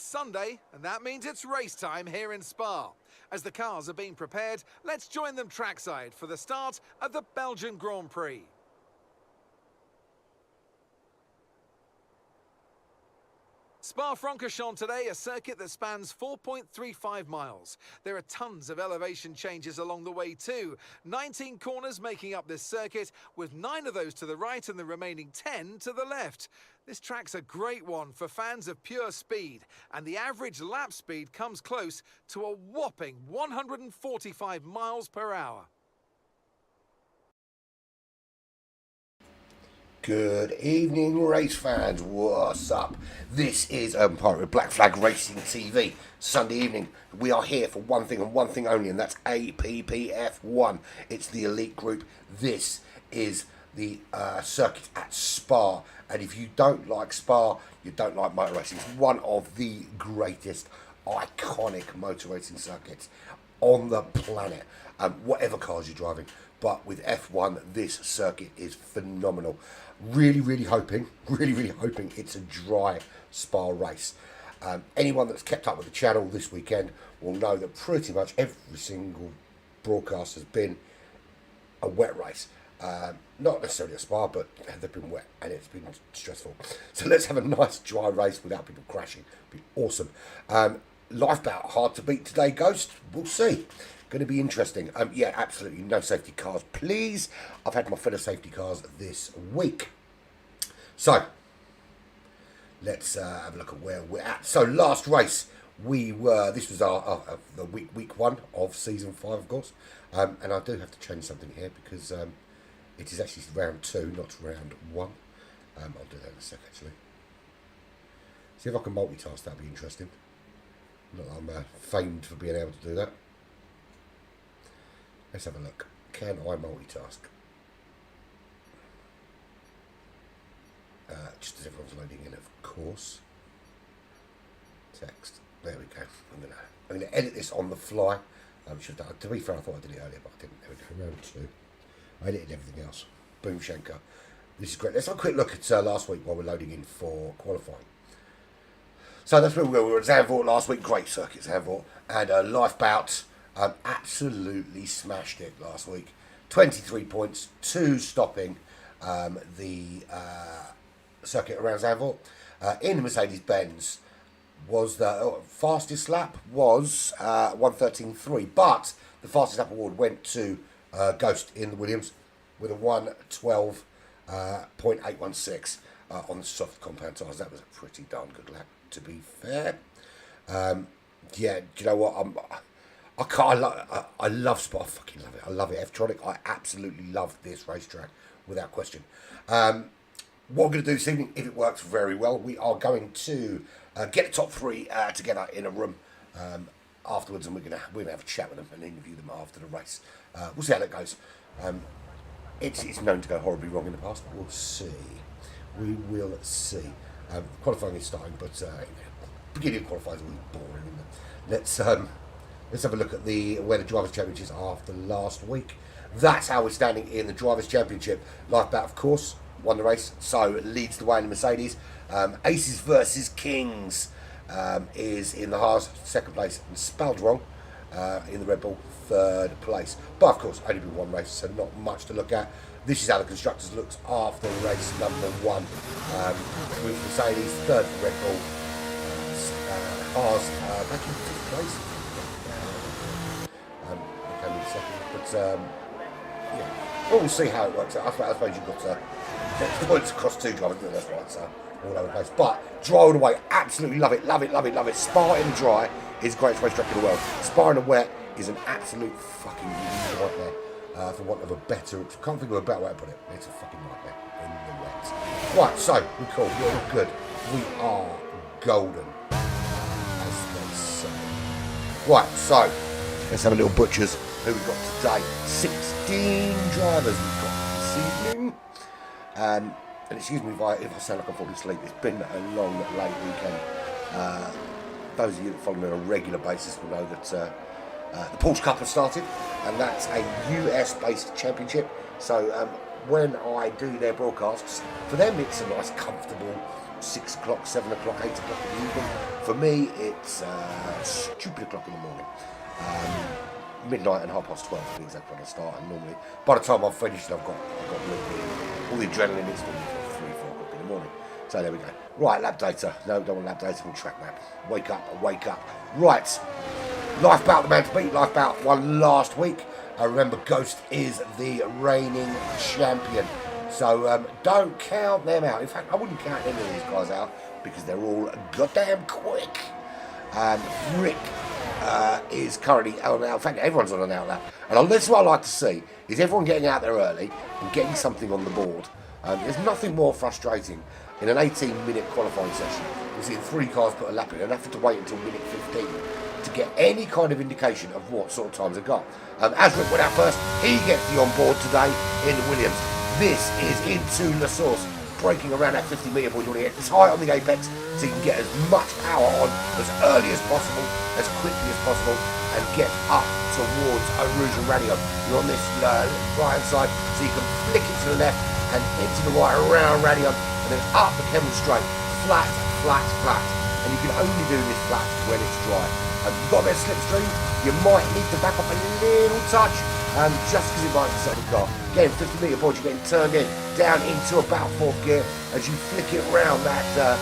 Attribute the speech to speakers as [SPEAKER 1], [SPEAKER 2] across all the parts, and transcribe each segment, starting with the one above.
[SPEAKER 1] Sunday, and that means it's race time here in Spa. As the cars are being prepared, let's join them trackside for the start of the Belgian Grand Prix. Spa-Francorchamps today, a circuit that spans 4.35 miles. There are tons of elevation changes along the way too. 19 corners making up this circuit, with 9 of those to the right and the remaining 10 to the left. This track's a great one for fans of pure speed, and the average lap speed comes close to a whopping 145 miles per hour.
[SPEAKER 2] Good evening, race fans. What's up? This is Pyrate with Black Flag Racing TV. Sunday evening, we are here for one thing and one thing only, and that's APPF1. It's the Elite group. This is the circuit at Spa, and if you don't like Spa, you don't like motor racing. It's one of the greatest iconic motor racing circuits on the planet, whatever cars you're driving. But with F1, this circuit is phenomenal. Really hoping it's a dry Spa race. Anyone that's kept up with the channel this weekend will know that pretty much every single broadcast has been a wet race. Not necessarily a Spa, but they've been wet and it's been stressful. So let's have a nice dry race without people crashing. It'd be awesome. Life bout hard to beat today, Ghost. We'll see. Going to be interesting. Yeah, absolutely no safety cars, please. I've had my fill of safety cars this week. So let's have a look at where we're at. So last race, this was the week 1 of season 5, of course. And I do have to change something here because it is actually round 2, not round 1. I'll do that in a sec, actually. See if I can multitask. That'd be interesting. Not that I'm famed for being able to do that. Let's have a look. Can I multitask? Just as everyone's loading in, of course. Text. There we go. I'm gonna edit this on the fly. To be fair, I thought I did it earlier, but I didn't. There we go. Round 2. I edited everything else. Boom Shanker. This is great. Let's have a quick look at last week while we're loading in for qualifying. So that's where we were. We were at Zandvoort last week. Great circuit, Zandvoort. And a life bout. Absolutely smashed it last week. 23 points, 2 stopping the circuit around Zandvoort. In the Mercedes-Benz was the fastest lap was 1:13.3, but the fastest lap award went to Ghost in the Williams with a 1:12.816 on the soft compound tyres. That was a pretty darn good lap, to be fair. Yeah, do you know what? I love Spa. I fucking love it. I love it. F-Tronic, I absolutely love this racetrack, without question. What we're going to do this evening, if it works very well, we are going to get the top 3 together in a room afterwards, and we're going to have a chat with them and interview them after the race. We'll see how that goes. It's known to go horribly wrong in the past, but we'll see. We will see. Qualifying is starting, but beginning of qualifying is always boring, isn't it? Let's have a look at where the Drivers' Championship is after last week. That's how we're standing in the Drivers' Championship. Life bout, of course, won the race, so leads the way in the Mercedes. Aces versus Kings is in the Haas, 2nd place, and Spaldron in the Red Bull, 3rd place. But of course, only been one race, so not much to look at. This is how the Constructors looks after race number 1. With Mercedes, 3rd for Red Bull. Haas back in 5th place. Came in 2nd, but yeah, well, we'll see how it works out. I suppose you've got points across 2 drivers, that's right, so all over the place. But dry all the way, absolutely love it. Spa in the dry is the greatest racetrack in the world. Spa in the wet is an absolute fucking nightmare, for want of a better, can't think of a better way to put it. It's a fucking nightmare in the wet. Right, so we're cool, we're good, we are golden, as they say. Right, so let's have a little butchers. Who we got today? 16 drivers we've got this evening. And excuse me if I sound like I'm falling asleep. It's been a long, late weekend. Those of you that follow me on a regular basis will know that the Porsche Cup has started, and that's a US-based championship. So when I do their broadcasts, for them it's a nice, comfortable 6 o'clock, 7 o'clock, 8 o'clock in the evening. For me, it's stupid o'clock in the morning. Midnight and 12:30 is exactly when I start. And normally, by the time I've finished, I've got all the adrenaline. It's normally 3, 4 o'clock in the morning. So there we go. Right, lap data. No, don't want lap data. We'll track map. Wake up. Right. Life bout, the man to beat. Life bout won last week. Remember, Ghost is the reigning champion. So don't count them out. In fact, I wouldn't count any of these guys out because they're all goddamn quick. Rick is currently out. In fact, everyone's on an out lap. And this is what I like to see, is everyone getting out there early and getting something on the board. There's nothing more frustrating in an 18-minute qualifying session than seeing 3 cars put a lap in and having to wait until minute 15 to get any kind of indication of what sort of times they've got. As Rick went out first, he gets the on-board today in Williams. This is into La Source, braking around that 50-metre point. You want to get as high on the apex so you can get as much power on as early as possible, as quickly as possible, and get up towards Rouge and Radio. You're on this right-hand side, so you can flick it to the left and into the right around Radio, and then up the Kemmel straight, flat. And you can only do this flat when it's dry. You've got a bit of slipstream, you might need to back up a little touch, just because it might upset the car. Again, 50-metre point, you're getting turned in, down into about 4th gear as you flick it around that the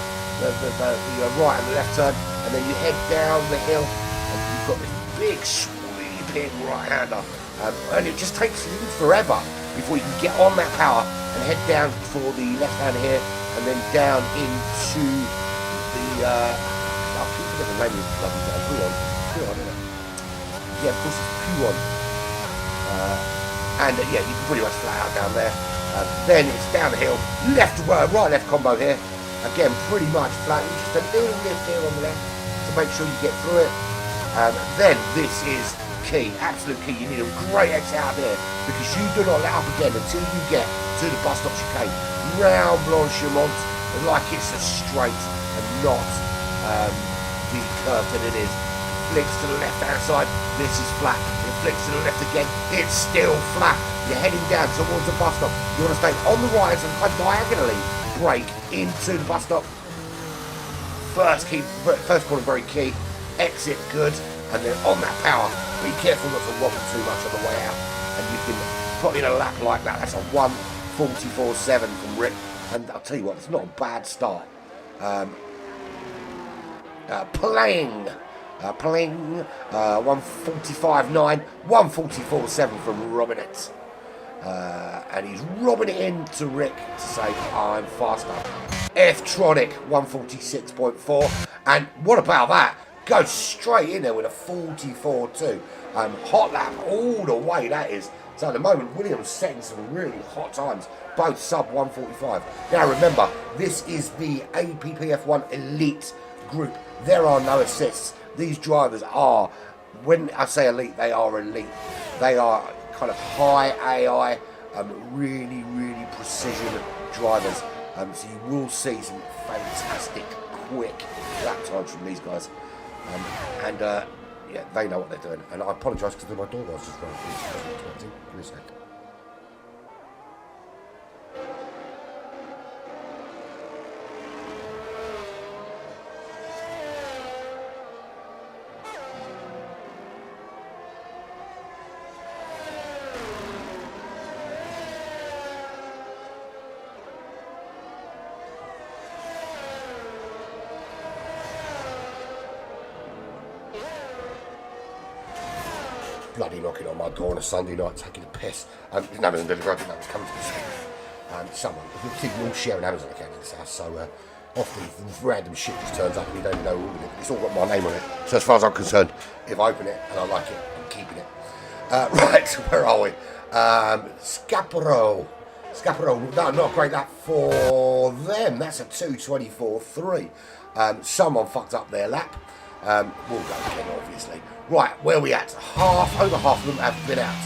[SPEAKER 2] right and the left turn, and then you head down the hill, and you've got this big sweeping right-hander. And it just takes you forever before you can get on that power and head down for the left-hand here, and then down into the... I'll keep the name of the bloody guy. Puyon, isn't it? Yeah, of course it's Puyon. Yeah, you can pretty much flat out down there. Then it's down the hill, right-left combo here. Again, pretty much flat. Just a little lift here on the left to make sure you get through it. Then this is key, absolute key. You need a great exit out there because you do not let up again until you get to the bus stop chicane. Round Blanchimont, like it's a straight and not the curve that it is. Flicks to the left hand side, this is flat. It flicks to the left again, it's still flat. You're heading down towards the bus stop. You want to stay on the right and kind of diagonally brake into the bus stop. First corner very key, exit good, and then on that power, be careful not to wobble too much on the way out. And you can put in a lap like that. That's a 1:44.7 from Rick. And I'll tell you what, it's not a bad start. Playing 1:45.9, 1:44.7 from Robinette. And he's robbing it in to Rick to say, I'm faster. F-Tronic, 1:46.4. And what about that? Goes straight in there with a 44.2. Hot lap all the way, that is. So at the moment, Williams setting some really hot times, both sub 1:45. Now remember, this is the APPF1 Elite group. There are no assists. These drivers are, when I say elite, they are elite. They are kind of high AI, really precision drivers. So you will see some fantastic, quick lap times from these guys. Yeah, they know what they're doing. And I apologise because my door was just running. Give me a sec. Bloody knocking on my door on a Sunday night, taking a piss. There's no one delivered. I didn't know it was coming to the street. Someone, we all share an Amazon account in this house, so often random shit just turns up and you don't even know all of it. It's all got my name on it. So as far as I'm concerned, if I open it and I like it, I'm keeping it. Right, where are we? Scaparo, no, not great that for them. That's a 2:24.3. Someone fucked up their lap. We'll go again, obviously. Right, where are we at? Over half of them have been out.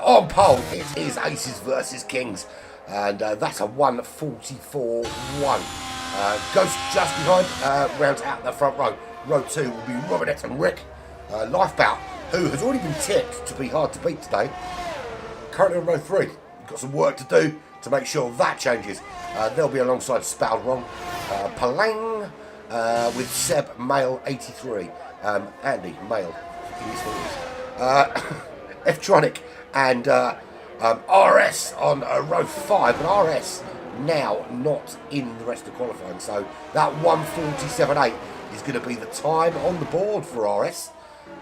[SPEAKER 2] On pole, it is Aces versus Kings. And that's a 1:44.1. Ghost just behind, rounds out the front row. Row 2 will be Robinette and Rick. Lifebout, who has already been tipped to be hard to beat today. Currently on row 3. We've got some work to do to make sure that changes. They'll be alongside Spouted Wrong. Palang with Seb Male 83. Andy Male in his 40s. F-Tronic and RS on row 5, but RS now not in the rest of qualifying, so that 1:47.8 is going to be the time on the board for RS,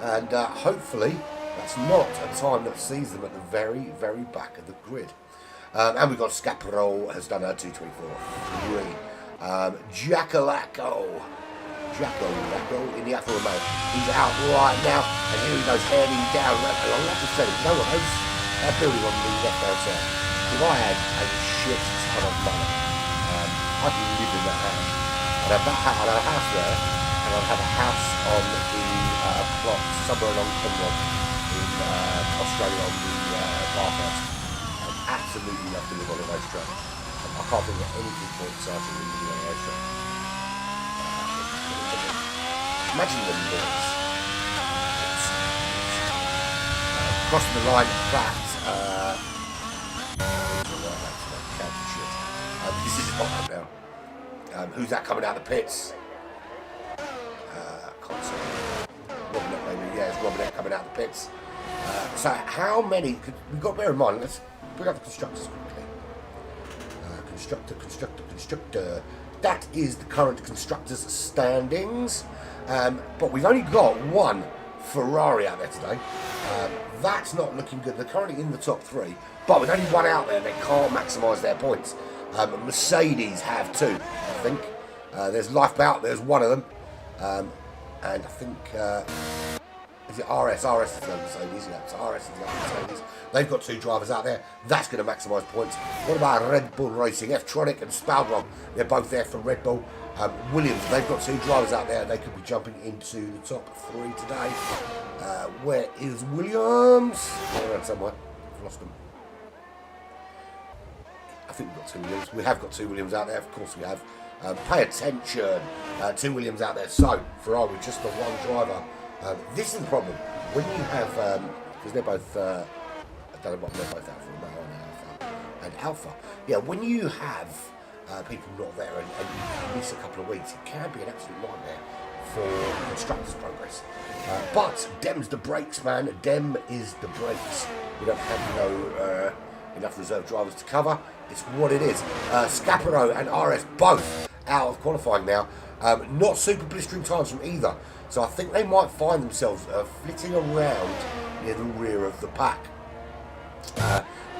[SPEAKER 2] and hopefully that's not a time that sees them at the very, very back of the grid. And we've got Scaparo has done a 2:24.3. Jacko in the Alfa Romeo. He's out right now, and here he goes heading down. And I love to say, you know what, that building on the left hand side, if I had a shit ton of money, I could live in that house. I'd have a house there, and I'd have a house on the plot somewhere along Conrod in Australia on the Bathurst. I'd absolutely love to live on a racetrack. I can't think of anything more exciting than living on a racetrack. Imagine the noise. Crossing the line, this is hot up now. Who's that coming out of the pits? Can't see. Robinette, maybe. Yeah, it's Robinette coming out of the pits. So how many? We've got to bear in mind. Let's bring up the constructors quickly. Constructor. That is the current constructors' standings. But we've only got one Ferrari out there today. That's not looking good. They're currently in the top 3, but with only one out there, they can't maximise their points. Mercedes have 2, I think. There's Lifebout, there's one of them. And I think, is it RS? RS is the other Mercedes, yeah. So RS is the other Mercedes. They've got 2 drivers out there. That's going to maximise points. What about Red Bull Racing? F-Tronic and Spaldron, they're both there for Red Bull. Williams, they've got 2 drivers out there. They could be jumping into the top 3 today. Where is Williams? Around somewhere. I've lost them. I think we've got 2 Williams. We have got 2 Williams out there. Of course we have. Pay attention. 2 Williams out there. So, Ferrari with just the 1 driver. This is the problem. When you have, because they're both, I don't know what they're both Alfa Romeo and Alpha. Yeah, when you have people not there and you miss a couple of weeks, it can be an absolute nightmare for constructors' progress. But Dem's the brakes, man. Dem is the brakes. We don't have enough reserve drivers to cover. It's what it is. Scaparo and RS both out of qualifying now. Not super blistering times from either. So I think they might find themselves flitting around near the rear of the pack.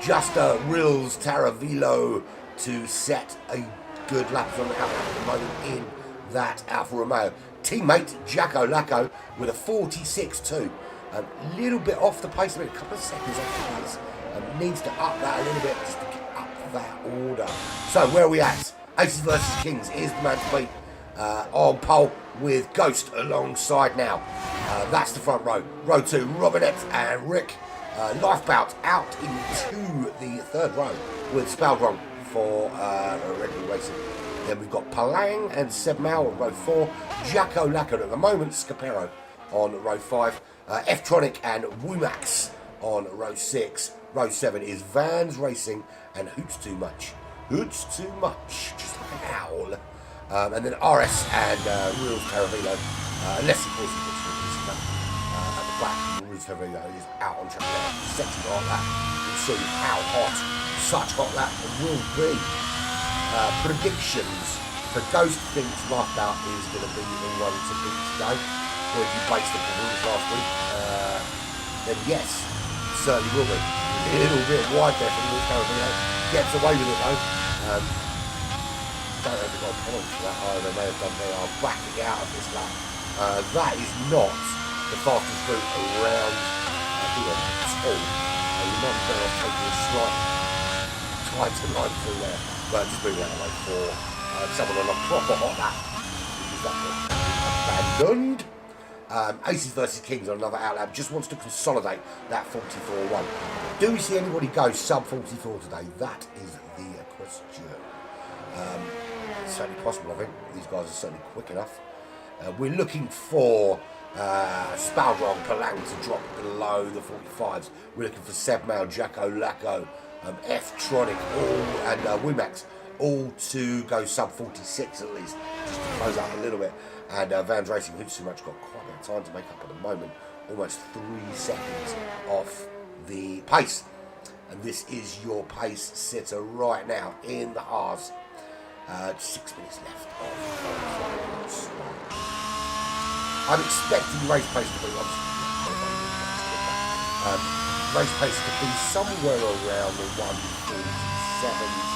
[SPEAKER 2] Just Rills Taravilo to set a good lap on the outside at the moment in that Alfa Romeo. Teammate Jacko Lacko with a 46.2. A little bit off the pace, a couple of seconds off the pace. Needs to up that a little bit just to get up that order. So where are we at? Aces versus Kings is the man to beat. On pole with Ghost alongside now. That's the front row. Row 2, Robinette and Rick. Lifebout out into the 3rd row with Spaldron for Red Bull Racing. Then we've got Palang and Seb Mao on row 4. Jacko Lacko at the moment. Scaparo on row 5. F-Tronic and Wumax on row 6. Row 7 is Vans Racing and Hoots Too Much. Hoots Too Much, just like an owl. And then RS and Rules Taravilo. Unless of course he puts the at the back. Rules Taravilo is out on track there. Second hot lap. We'll see how hot such hot lap will be. Predictions. For Ghost thinks Lifebout is going to be the one to beat today. Or if you based it on rules last week, then yes, certainly will be. A little bit wide there for Rules Taravilo. Gets away with it though. Don't know if they've got a penalty for that either. They may have done. They are backing out of this lap. That is not the fastest route around here at all. You might be better off taking a slight tighter line through there. But just bring that away for someone on a proper hot lap. Because that got abandoned. Aces versus Kings on another outlap. Just wants to consolidate that 44-1. Do we see anybody go sub 44 today? That is the question. It's certainly possible, I think. These guys are certainly quick enough. We're looking for Spaldron Palang to drop below the 45s. We're looking for Seb Mao, Jacko Lacko, F-Tronic, and Wimax all to go sub 46 at least, just to close out a little bit. And Vans Racing, who's too much, got quite a bit of time to make up at the moment, almost 3 seconds off the pace. And this is your pace sitter right now in the Haas. 6 minutes left of I'm expecting race pace to be race pace to be somewhere around the 147s,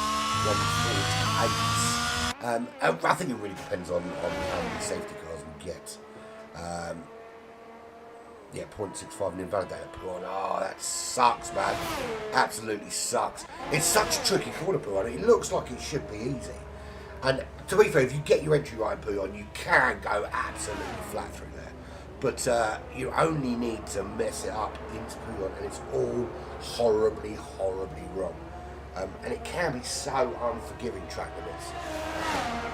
[SPEAKER 2] 148s. I think it really depends on how many safety cars we get. Yeah, 0.65 and invalidator put on. Oh, that sucks, man. Absolutely sucks. It's such a tricky corner put on. It looks like it should be easy. And to be fair, if you get your entry right and put on, you can go absolutely flat through there. But you only need to mess it up into Puyon, and it's all horribly, horribly wrong. And it can be so unforgiving track limits.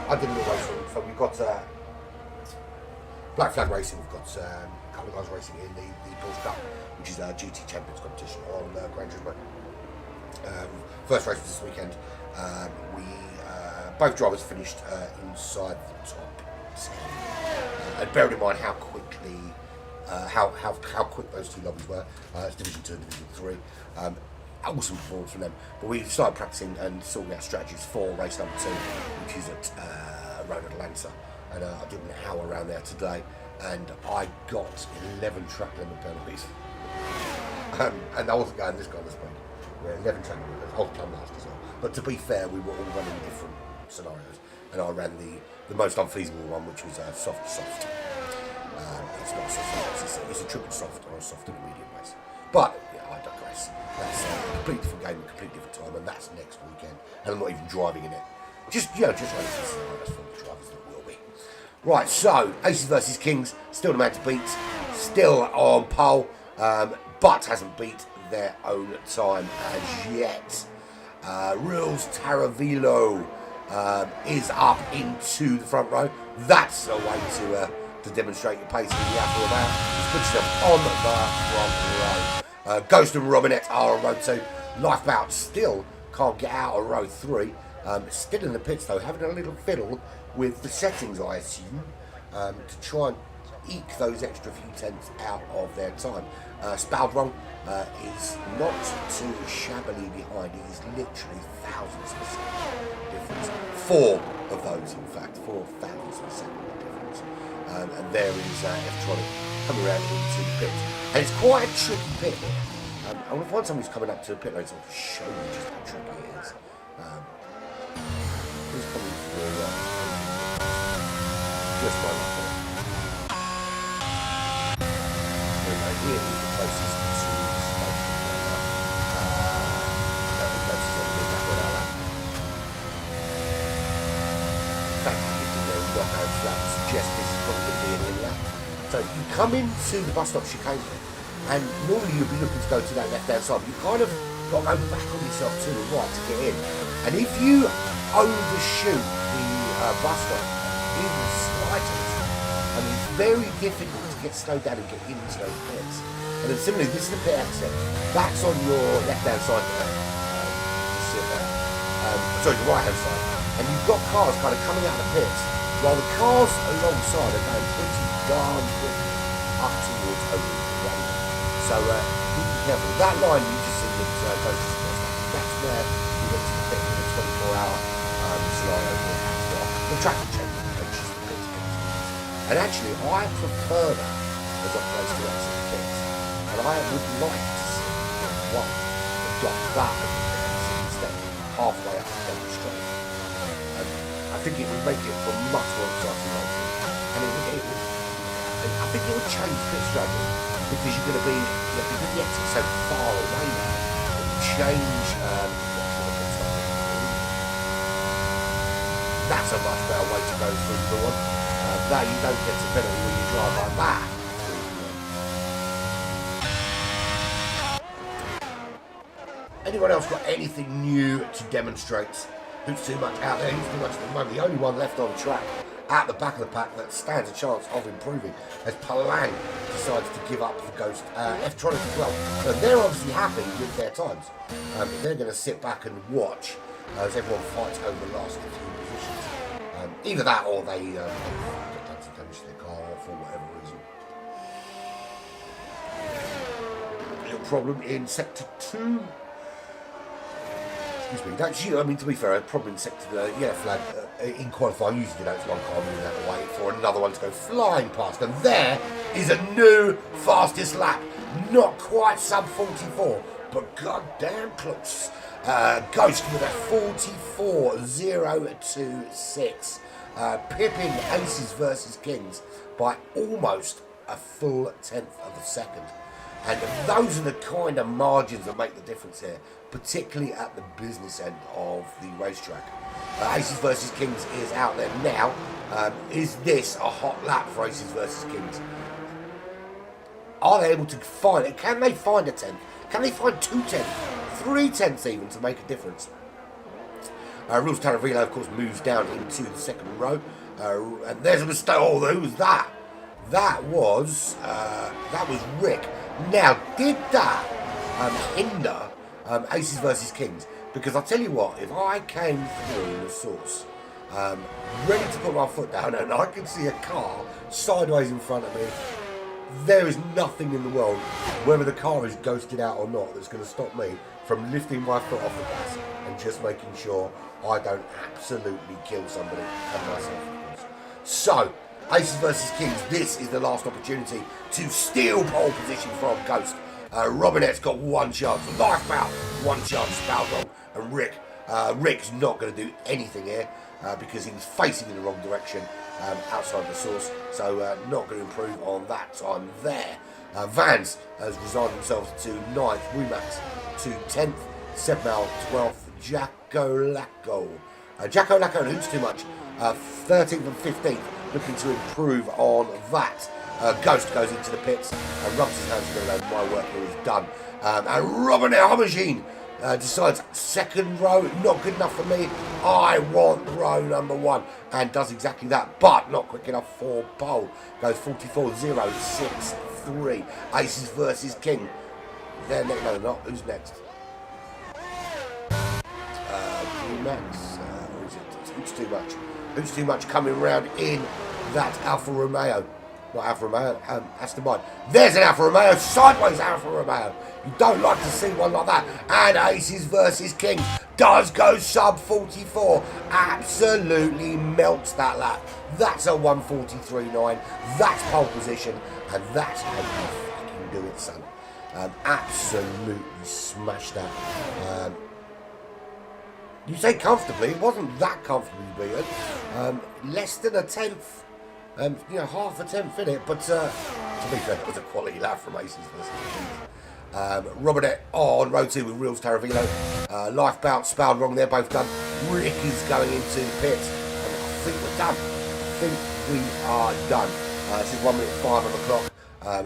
[SPEAKER 2] I did a little race, so we've got Black Flag Racing, we've got a couple of guys racing in the Porsche Cup, which is our GT Champions competition on Gran Turismo. First race was this weekend. Both drivers finished inside the top 10. And bearing in mind how quickly, how quick those two lobbies were, it's Division 2 and Division 3. Awesome performance from them. But we started practicing and sorting out strategies for race number 2, which is at Road Atlanta. And I did an hour around there today, and I got 11 track limit penalties. And I wasn't going this kind of speed. We had 11 track limit penalties, whole last as well. But to be fair, we were all running different scenarios, and I ran the most unfeasible one, which was soft. It's not a soft, it's a triple soft or a soft and a medium race. But yeah, I digress. That's a completely different game, a completely different time, and that's next weekend. And I'm not even driving in it. Just running some scenarios for the drivers that will be. Right, so Aces versus Kings, still the man to beat, still on pole, but hasn't beat their own time as yet. Rules Taravilo is up into the front row. That's a way to demonstrate your pace in the upper about. He's put himself on the front row. Ghost and Robinette are on row 2. Lifebout still can't get out of row 3. Still in the pits though, having a little fiddle with the settings, I assume, to try and eke those extra few tenths out of their time. Spaldwrong is not too shabbily behind. It is literally thousands of a second difference. 4 of those, in fact, 4 thousandths of a second difference. And there is F-Tronic coming around into the pit. And it's quite a tricky pit. I want to find someone who's coming up to the pit lane to show you just how tricky it is. Who's coming through? Just by luck. Here is the closest to the station. The closest on the back one hour. In fact, if you know what our flat suggests this is probably going to be an inlet. So you come into the bus stop chicane, and normally you'd be looking to go to that left-hand side, but you kind of got to go back on yourself to the right to get in. And if you overshoot the bus stop even slightly, I mean, it's very difficult to get slowed down and get into those pits. And then similarly, this is the pit exit. That's on your left-hand side there. Sorry, the right-hand side. And you've got cars kind of coming out of the pits, while the cars alongside are going pretty darn quickly up towards over the road. So be careful. That line you just see that goes to the that's where you get to the pit in the 24-hour slide over the traffic change. And actually, I prefer that as a place to exit the pits. And I would like to see one adopt that as a exit instead, halfway up the straight. And I think it would make it for much more exciting racing. And I think it would change pit strategy because you're going to be, because the exit's so far away now, it would change that's a much better way to go through the one. Now you don't get to penalty when you drive like that. Anyone else got anything new to demonstrate? Who's too much out there? Who's too much at the moment? The only one left on track at the back of the pack that stands a chance of improving as Palang decides to give up the Ghost F-Tronic as well. So they're obviously happy with their times. They're going to sit back and watch as everyone fights over the last few positions. Either that or they get done to damage their car for whatever reason. Little problem in sector 2. Excuse me. Actually, I mean, to be fair, a problem in sector yellow flag in qualifying. Usually, it's one car moving out of the way for another one to go flying past. And there is a new fastest lap. Not quite sub 44, but goddamn close. Ghost with a 44.026, pipping Aces versus Kings by almost a full tenth of a second. And those are the kind of margins that make the difference here, particularly at the business end of the racetrack. Aces versus Kings is out there now. Is this a hot lap for Aces versus Kings? Are they able to find it? Can they find a tenth? Can they find 2 tenths? 3 tenths even to make a difference? Rules Taravilo, of course, moves down into the second row. And there's a mistake. Oh, who was that? That was Rick. Now, did that hinder Aces versus Kings? Because I'll tell you what, if I came through the source, ready to put my foot down and I can see a car sideways in front of me, there is nothing in the world, whether the car is ghosted out or not, that's going to stop me from lifting my foot off the gas and just making sure I don't absolutely kill somebody and myself, of course. So, Aces versus Kings, this is the last opportunity to steal pole position from Ghost. Robinette's got one chance, Lifebound, one chance, Spout wrong, and Rick's not going to do anything here because he was facing in the wrong direction outside the source, so not going to improve on that time there. Vans has resigned themselves to 9th, Rumax to 10th, Sebmal 12th, Jacko Lacko and Hoots Too Much, 13th and 15th, looking to improve on that. Ghost goes into the pits and rubs his hands together. My work here is done. And Robinette Homogene decides second row, not good enough for me. I want row number 1, and does exactly that, but not quick enough for pole. Goes 44.063. Aces versus King. They're next. No, not. Who's next? Max. Or is it? Who's Too Much? Who's Too Much coming round in that Alfa Romeo? Not Alfa Romeo, Aston Martin. There's an Alfa Romeo, sideways Alfa Romeo. You don't like to see one like that. And Aces versus King does go sub 44. Absolutely melts that lap. That's a 143.9. That's pole position. And that's how you fucking do it, son. Absolutely smashed that. You say comfortably, it wasn't that comfortably beaten. Less than a tenth. Half a tenth in it, but to be fair, it was a quality lap from Aces versus Kings. Robinette on row 2 with Reels Taravilo. Lifebound, Spelled wrong, they're both done. Rick is going into the pits. And I think we're done. We are done. This is 1 minute 5 on the clock.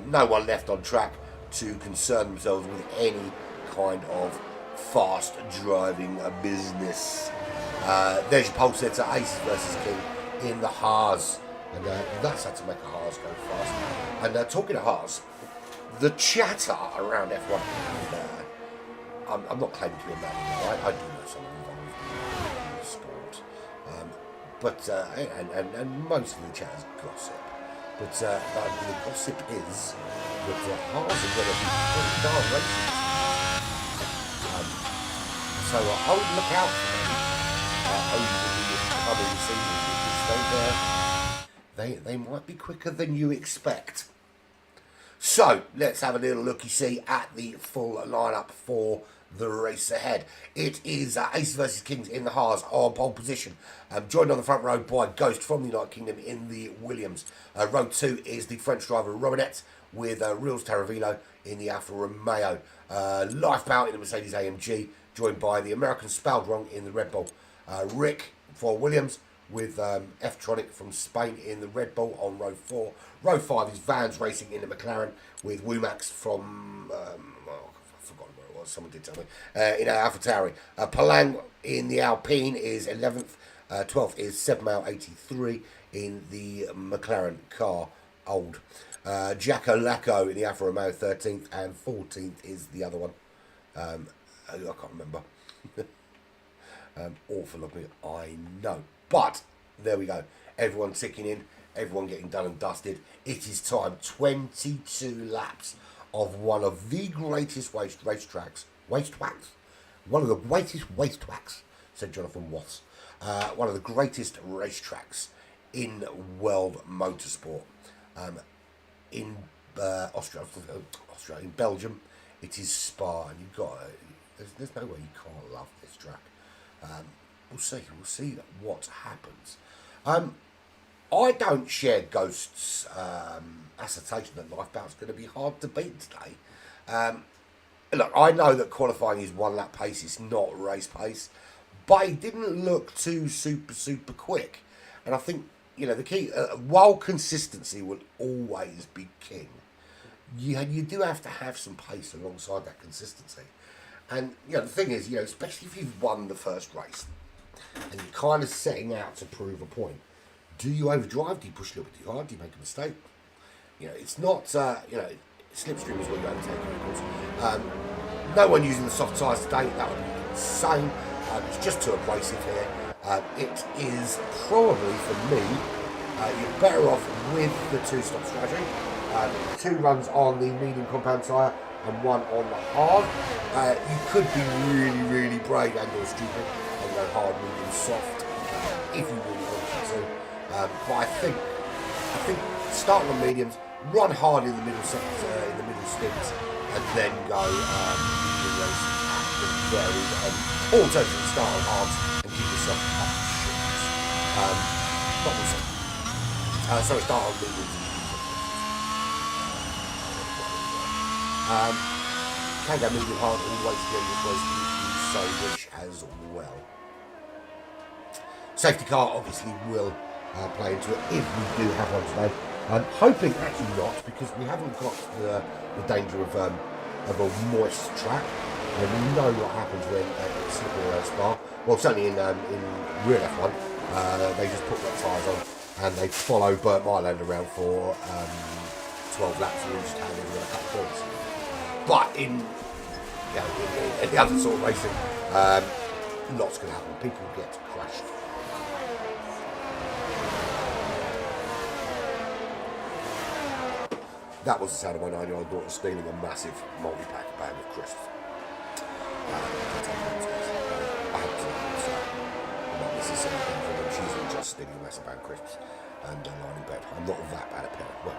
[SPEAKER 2] No one left on track to concern themselves with any kind of fast driving business. There's your pole setter, Aces versus King in the Haas. And that's how to make a Haas go fast. And talking of Haas, the chatter around F1, and I'm not claiming to be a man, I do know someone involved in the sport, but and most of the chat is gossip. But the gossip is that the Haas are going to be pretty darn racing. So I would look out for them over the coming season because they might be quicker than you expect. So let's have a little looky-see at the full lineup for the race ahead. It is Aces versus Kings in the Haas on pole position. Joined on the front row by Ghost from the United Kingdom in the Williams. Row 2 is the French driver Robinette with Reels Taravilo in the Alfa Romeo. Lifebound in the Mercedes AMG, joined by the American Spelled Wrong in the Red Bull. Rick for Williams with F-Tronic from Spain in the Red Bull on row 4. Row 5 is Vans racing in the McLaren with Wumax from, I've forgotten where it was, someone did tell me, in AlphaTauri. Palang in the Alpine is 11th, 12th is Sebmal 83 in the McLaren car, old. Jacko Lacko in the Alfa Romeo 13th, and 14th is the other one. I can't remember. Awful of me, I know. But there we go. Everyone ticking in, everyone getting done and dusted. It is time. 22 laps of one of the greatest racetracks. One of the greatest racetracks, said Jonathan Watts. One of the greatest racetracks in world motorsport. In Austria, in Belgium, it is Spa, and you've got. There's no way you can't love this track. We'll see what happens. I don't share Ghost's assertion that Lifebout's going to be hard to beat today. Look, I know that qualifying is 1 lap pace, it's not race pace, but it didn't look too super quick. And I think, the key, while consistency will always be king, you do have to have some pace alongside that consistency. And, the thing is, especially if you've won the first race, and you're kind of setting out to prove a point, do you overdrive? Do you push a little bit too hard? Do you make a mistake? It's not, slipstream is what you overtake, of course. No one using the soft tyres today, that would be insane. It's just too abrasive here. It is probably, for me, you're better off with the 2-stop strategy. 2 runs on the medium compound tyre and 1 on the hard. You could be really brave and or stupid and go hard, medium, soft if you really wanted to. But I think start on mediums, run hard in the middle stints, and then go the race at the very end. Alternatively, start on hards and keep yourself up to shits. But we'll see. Sorry, start on mediums. Can go medium hard all the way to the end of this race if you so wish as well. Safety car obviously will play into it if we do have one today. I'm hoping actually not, because we haven't got the danger of a moist track. And we know what happens when it's slippery around Spa. Well, certainly in real F1, they just put wet tyres on and they follow Burt Myland around for 12 laps and just hand in a couple of points. But in the other sort of racing, lots can happen. People get crashed. That was the sound of my 9-year-old daughter stealing a massive multi-pack bag of crisps. I had to not necessarily going for them. She's not just stealing a massive bag of crisps and lying in bed. I'm not that bad a parent. Well,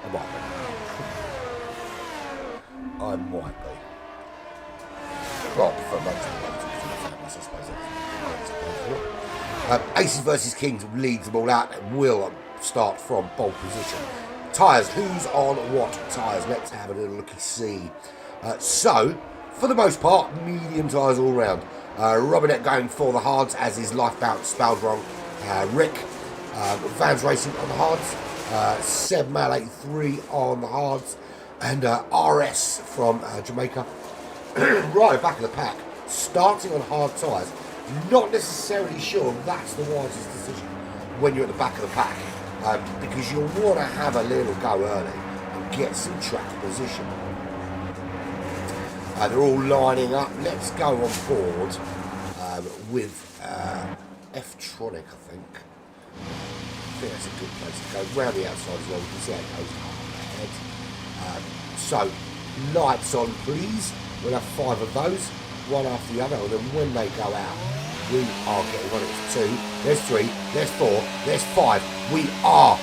[SPEAKER 2] I might be. I might be. Well, for most of the families, I suppose. Aces versus Kings leads them all out and will start from pole position. Tyres, who's on what tyres? Let's have a little looky-see. So, for the most part, medium tyres all round. Robinette going for the hards, as is Lifebout spelled wrong. Rick, Vans Racing on the hards. Seb Mal 83 on the hards. And RS from Jamaica, right back of the pack, starting on hard tyres. Not necessarily sure that's the wisest decision when you're at the back of the pack. Because you'll want to have a little go early and get some track position. They're all lining up. Let's go on board with F-Tronic, I think. I think that's a good place to go. Round the outside as well. We can see how it goes ahead. So, lights on, please. We'll have 5 of those, one after the other, and then when they go out, we are getting on. It's 2, there's 3, there's 4, there's 5. We are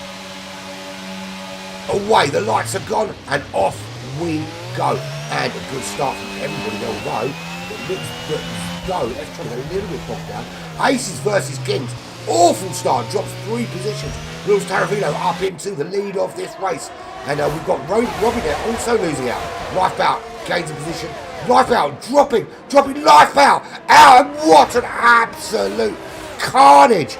[SPEAKER 2] away. The lights are gone and off we go. And a good start from everybody, although it looks good. Go. Let's try to go a little bit bogged down. Aces versus Kings. Awful start. Drops 3 positions. Wills Taravino up into the lead of this race. And we've got Robinette also losing out. Lifebout gains a position. Lifebout dropping Lifebout out, and what an absolute carnage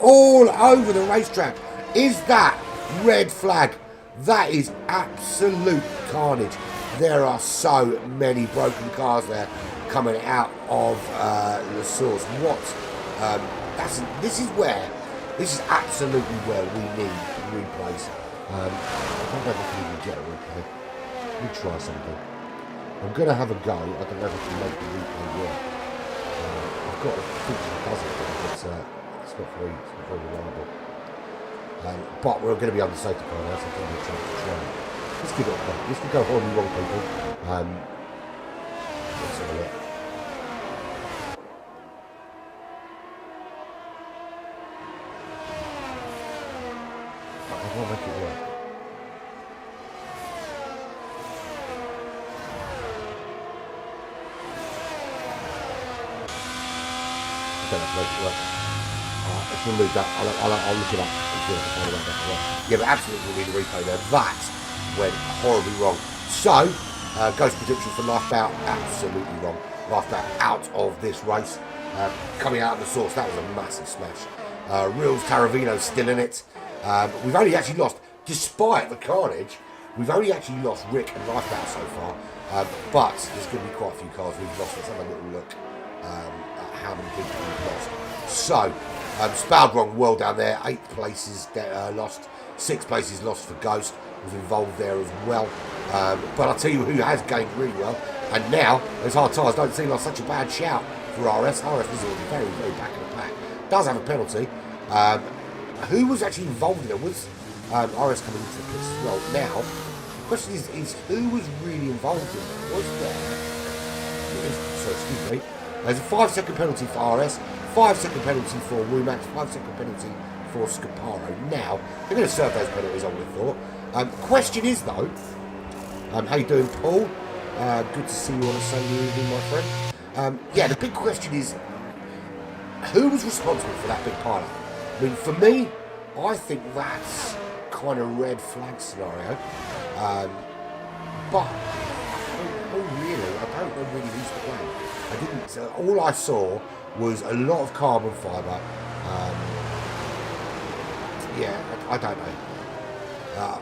[SPEAKER 2] all over the racetrack. Is that red flag? That is absolute carnage. There are so many broken cars there coming out of the source. This is absolutely where we need replays. I don't know if I can even get it, okay? Let me try something. I'm going to have a go. I don't know if I can make the replay work. I've got a feature that does it, but it's not very reliable. But we're going to be under safety car now, so I'm going to try to try it. Let's give it a go. This could go horribly wrong, people. Let's have a look. I want to make it work. I don't have to make it work. Let's remove that. I'll look it up and see if I can find that. Yeah, but absolutely we'll need a replay there. That went horribly wrong. So, Ghost prediction for Lifebout, absolutely wrong. Lifebout out of this race. Coming out of the source, that was a massive smash. Reels Taravino's still in it. We've only actually lost, despite the carnage, we've only actually lost Rick and Lifebout so far. But there's going to be quite a few cars we've lost. Let's have a little look at how many people we've lost. So, Spaldrong well down there, 8 places lost, 6 places lost for Ghost, was involved there as well. But I'll tell you who has gained really well, and now those hard tyres don't seem like such a bad shout for RS. RS was very, very back in the pack. Does have a penalty. Who was actually involved in it? Was RS coming into the pits as well? Now, the question is who was really involved in it? Was there? So, excuse me. There's a 5-second penalty for RS. 5-second penalty for Womack, 5-second penalty for Scaparo. Now, they're going to serve those penalties, I would have thought. Question is, though, how you doing, Paul? Good to see you on a Sunday evening, my friend. Yeah, the big question is, who was responsible for that big pileup? I mean, for me, I think that's kind of red flag scenario. But, really, I don't know really who's to blame. I didn't, all I saw was a lot of carbon fibre. Yeah, I don't know.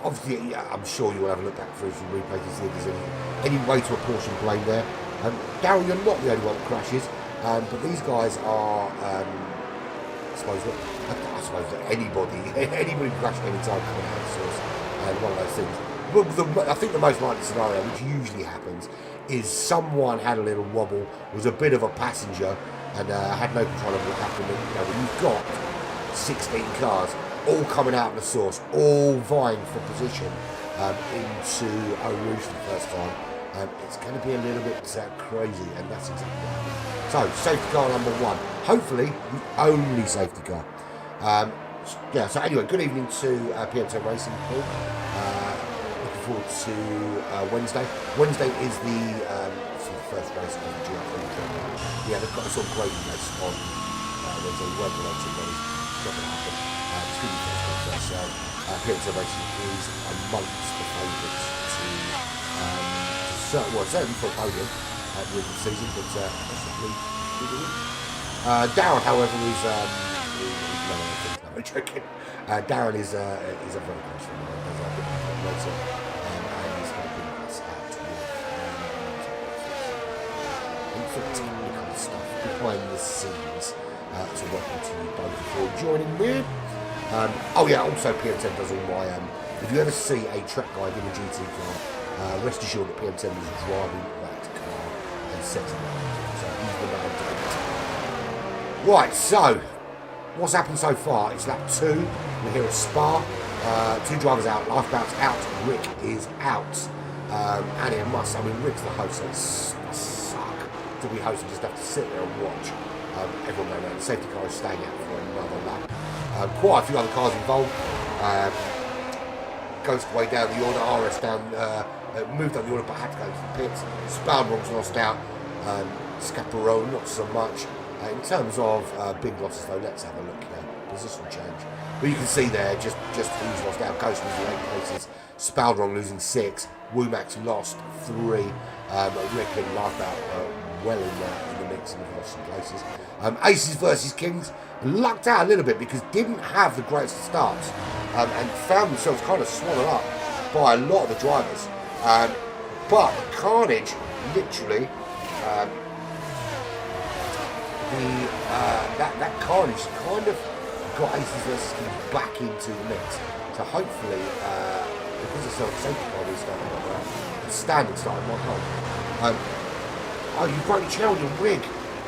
[SPEAKER 2] Obviously, yeah, I'm sure you'll have a look back through some replays to see if there's any way to apportion blame there. Daryl, you're not the only one that crashes, but these guys are, I suppose that anybody crashing any time coming out of the source, one of those things. But I think the most likely scenario, which usually happens, is someone had a little wobble, was a bit of a passenger, and had no control over what happened. And, you know, when you've got 16 cars all coming out of the source, all vying for position into Eau Rouge for the first time, it's going to be a little bit crazy, and that's exactly what happened. So, safety car number 1. Hopefully, the only safety car. Yeah, so anyway, good evening to PM10 Racing, Paul. Looking forward to Wednesday. Wednesday is the first race of the GR3. Yeah, they've got a sort of grading race on Wednesday. We won't relate to it, it's not going to happen. It's going to be first. So, PM10 Racing is amongst the favourites to certainly for a podium with the season, but possibly with the win. Darren, however, is no, joking. Darren is a very close friend of mine. And he's helping us out with technical stuff behind the scenes. So welcome to you both for joining me. Oh yeah, also PM10 does all my. If you ever see a track guide in a GT car, rest assured that PM10 is driving that car and setting it up. So he's the man to beat. Right, so what's happened so far? It's lap 2. We're here at Spa. 2 drivers out. Lifebout's out. Rick is out. And it must. I mean, Rick's the host, so it suck to be host and just have to sit there and watch everyone go down. The safety car is staying out for another lap. Quite a few other cars involved. Ghost way down the order. RS down. Moved up the order, but had to go to the pits. Spaldrong's lost out. Scaparo not so much. In terms of big losses, though, let's have a look here. Position change. But you can see there just who's lost out. Ghost losing 8 places. Spaldrong losing 6. Womack's lost 3. Rick and Lifebout well in the mix and have lost some places. Aces versus Kings lucked out a little bit because didn't have the greatest starts and found themselves kind of swallowed up by a lot of the drivers. But carnage, literally. That carnage kind of got Aces versus Kings back into the mix. So hopefully, because the safety car is starting to the standard starting not hold. Oh, you broke your channel, you rig.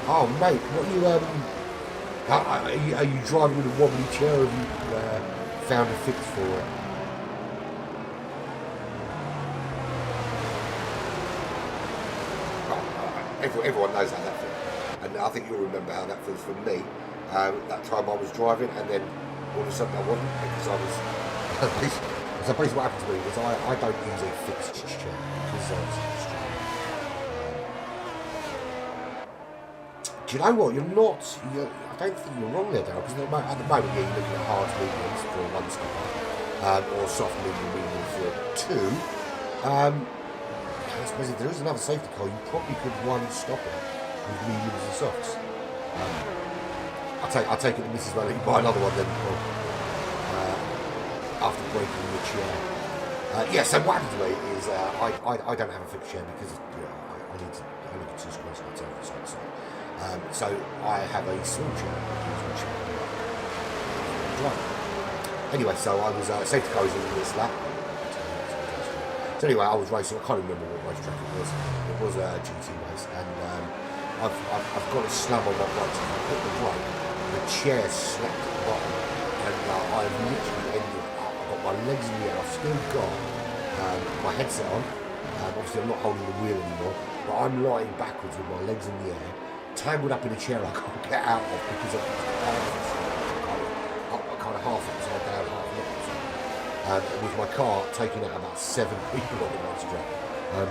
[SPEAKER 2] Oh, mate, what are you driving with a wobbly chair, or have you found a fix for it? Everyone knows how that feels, and I think you'll remember how that feels for me. That time I was driving, and then all of a sudden I wasn't, because I was. So basically, what happened to me was I don't use a fixed chair because I was strong. Do you know what? I don't think you're wrong there, Darryl, because at the moment, yeah, you're looking at hard mediums for one stopper, or soft medium for two. I suppose if there is another safety car, you probably could one stop it with mediums and softs. I'll take it to Mrs. Well, you buy another one then. After breaking the chair. So what happened to me is I don't have a fixed chair because I need to look at two screens on the side to side. So I have a small chair. Anyway, so I was safety car was in this lap. So anyway, I was racing. I can't remember what race track it was. It was a GT race, and I've got a slab on my right. So I hit the brake. The chair slapped at the bottom, and I've literally ended up. I've got my legs in the air. I've still got my headset on. Obviously, I'm not holding the wheel anymore, but I'm lying backwards with my legs in the air, tangled up in a chair I can't get out of because of kind of half upside down, half upside. With my car taking out about 7 people on the racetrack. And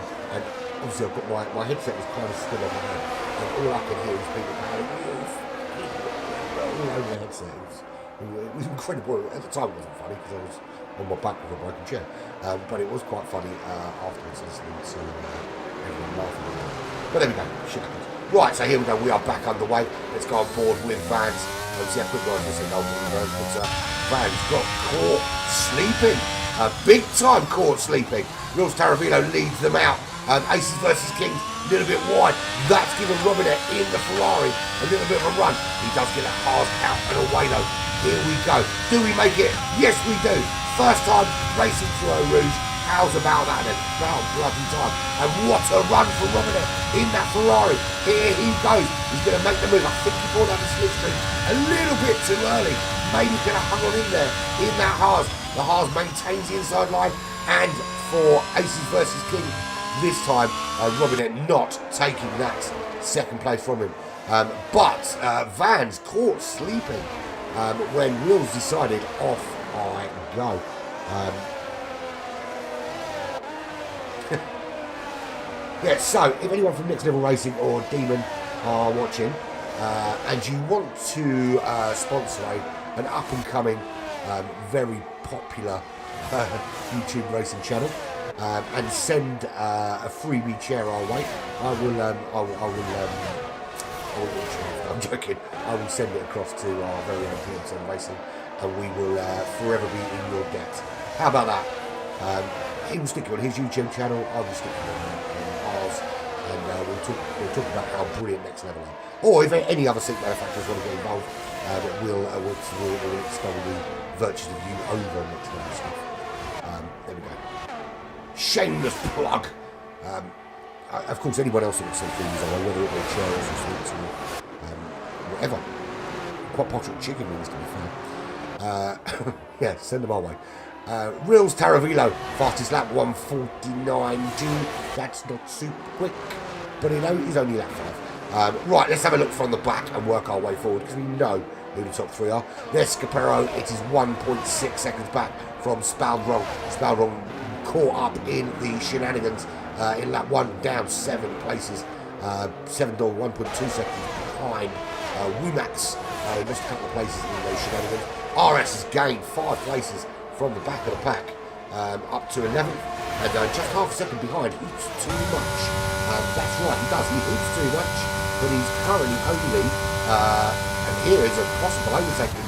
[SPEAKER 2] obviously, I've got my headset was kind of still on my head, and all I can hear is people going, all over the headset. It was incredible. At the time, it wasn't funny because I was on my back with a broken chair, but it was quite funny afterwards listening to everyone laughing at it. But there we go, shit happens. Right, so here we go, we are back underway. Let's go on board with Vans. Let's see how quick I can say no more, but Vans got caught sleeping. Big time caught sleeping. Wills Taravino leads them out. Aces versus Kings, a little bit wide. That's given Robinette in the Ferrari a little bit of a run. He does get a hard out and away though. Here we go. Do we make it? Yes, we do. First time racing through Eau Rouge. How's about that then? About bloody time. And what a run for Robinette in that Ferrari. Here he goes. He's going to make the move. I think he pulled out the slipstream a little bit too early. Maybe could have hung on in there in that Haas. The Haas maintains the inside line. And for Aces versus King, this time Robinette not taking that second place from him. But Vans caught sleeping when Wills decided off I go. Yeah, so if anyone from Next Level Racing or Demon are watching and you want to sponsor an up-and-coming, very popular YouTube racing channel and send a freebie chair our way, I'm joking. I will send it across to our very own PMSN Racing, and we will forever be in your debt. How about that? He will stick it on his YouTube channel. I will stick it on ours, and we'll talk about how brilliant Next Level are. Or if any other seat manufacturers want to get involved, we'll extol the virtues of you over Next Level stuff. There we go. Shameless plug. Of course, anyone else that would send things on, whether it be chairs or sweets or whatever. Quite pottery chicken wings, to be fair. Yeah, send them our way. Reels Taravilo, fastest lap 1:49.2. That's not super quick, but he's only lap 5. Right, let's have a look from the back and work our way forward because we know who the top 3 are. There's Scapero, it is 1.6 seconds back from Spaldrong. Spaldrong caught up in the shenanigans in lap 1, down 7 places. 7 or 1.2 seconds behind Wumax. He lost a couple of places in those shenanigans. RS has gained 5 places from the back of the pack up to 11th, and just half a second behind. Hoops too much. That's right, he does. He hoops too much, but he's currently only, and here is a possible overtaking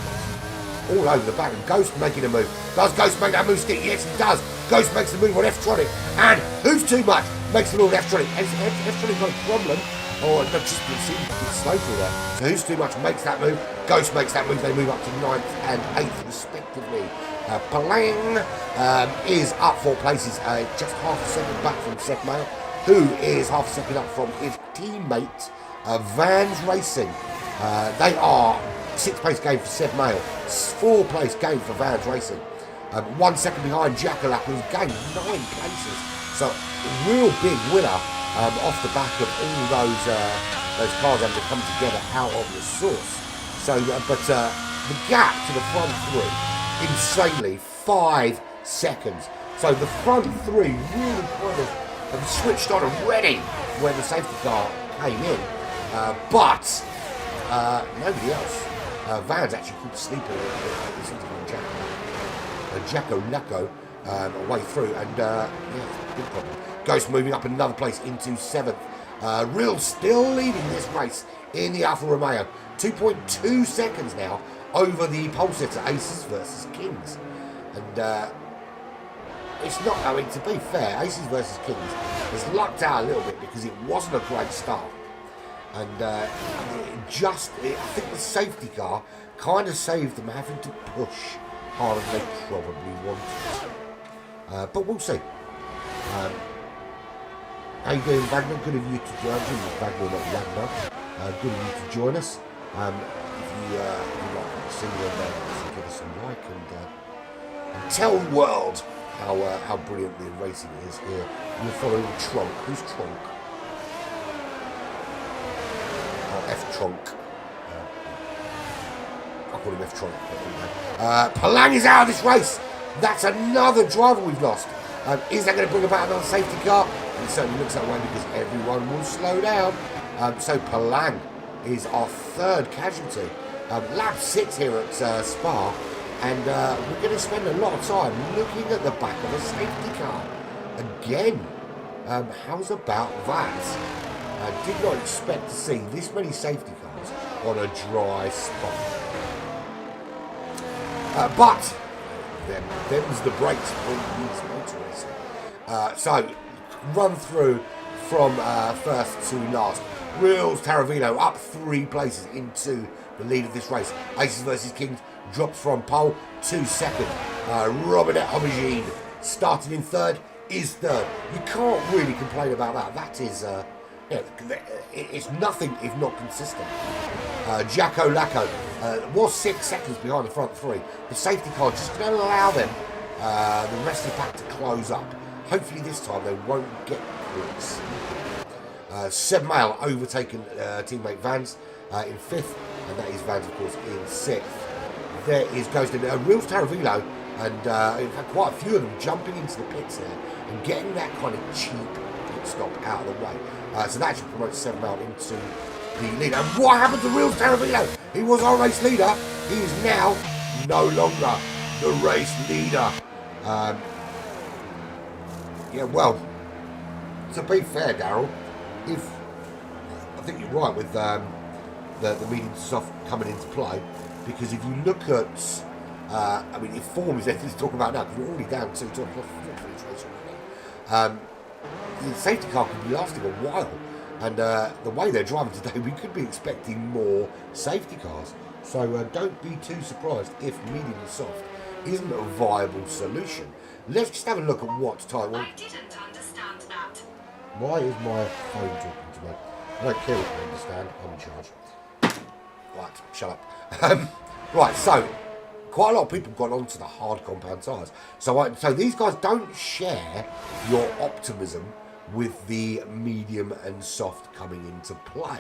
[SPEAKER 2] all over the back. And Ghost making a move. Does Ghost make that move stick? Yes, he does. Ghost makes the move on F-Tronic, and who's too much makes the move on F-Tronic. Has F-Tronic got a problem? Or no, just it seems a bit slow through there. So who's too much makes that move. Ghost makes that move. They move up to 9th and 8th respectively. Palang is up 4 places, just half a second back from Seth Mayer, who is half a second up from his teammate Vans Racing, they are 6th place game for Seb Mail, 4th place game for Vans Racing. 1 second behind Jackalap, who's gained 9 places. So real big winner off the back of all those cars having to come together out of the source. So, but the gap to the front 3, insanely 5 seconds. So the front 3 really kind of switched on and ready when the safety car came in, but nobody else. Vans actually keep sleeping Jacko Lacko way through, and yeah, big problem. Ghost moving up another place into 7th. Real still leading this race in the Alfa Romeo. 2.2 seconds now over the pole sitter, Aces versus Kings. And it's not, I mean, to be fair, Aces versus Kings has lucked out a little bit because it wasn't a great start. And I think the safety car kind of saved them having to push harder than they probably wanted. But we'll see. How you doing, Wagner? Good of you to join us. Wagner, not Wagner. Good of you to join us. If you like to see them, give us a like and tell the world how brilliant the racing is here. You're following Tronk. Who's Tronk? Oh, F Tronk. I call him F Tronk. Palang is out of this race. That's another driver we've lost. Is that going to bring about another safety car? It certainly looks that way because everyone will slow down. So Palang is our 3rd casualty. Lap 6 here at Spa, and we're going to spend a lot of time looking at the back of a safety car. Again, how's about that? I did not expect to see this many safety cars on a dry spot. But them's the brakes on these motor racing. So, run through from first to last. Reals Taravino up 3 places into the lead of this race. Aces versus Kings drops from pole to 2nd. Robinette Homogene starting in 3rd is 3rd. You can't really complain about that. That is, it's nothing if not consistent. Jacko Lacko was 6 seconds behind the front 3. The safety car just going to allow them, the rest of the pack, to close up. Hopefully this time they won't get close. Seb Mail overtaken teammate Vans in 5th, and that is Vans, of course, in 6th. There is Ghost in Reals Taravino, and in fact quite a few of them jumping into the pits there and getting that kind of cheap pit stop out of the way. So that should promote Seb Mail into the lead. And what happened to Reals Taravino? He was our race leader. He is now no longer the race leader. Yeah, well, to be fair, Daryl, I think you're right with the medium to soft coming into play, because if you look at, I mean, if form is anything to talk about now, because we're already down 2 to the safety car could be lasting a while, and the way they're driving today, we could be expecting more safety cars. So don't be too surprised if medium and soft isn't a viable solution. Let's just have a look at what time.
[SPEAKER 3] I didn't understand that.
[SPEAKER 2] Why is my phone talking to me? I don't care if you understand. I'm in charge. Right, shut up. Right, so quite a lot of people got onto the hard compound tyres. So these guys don't share your optimism with the medium and soft coming into play.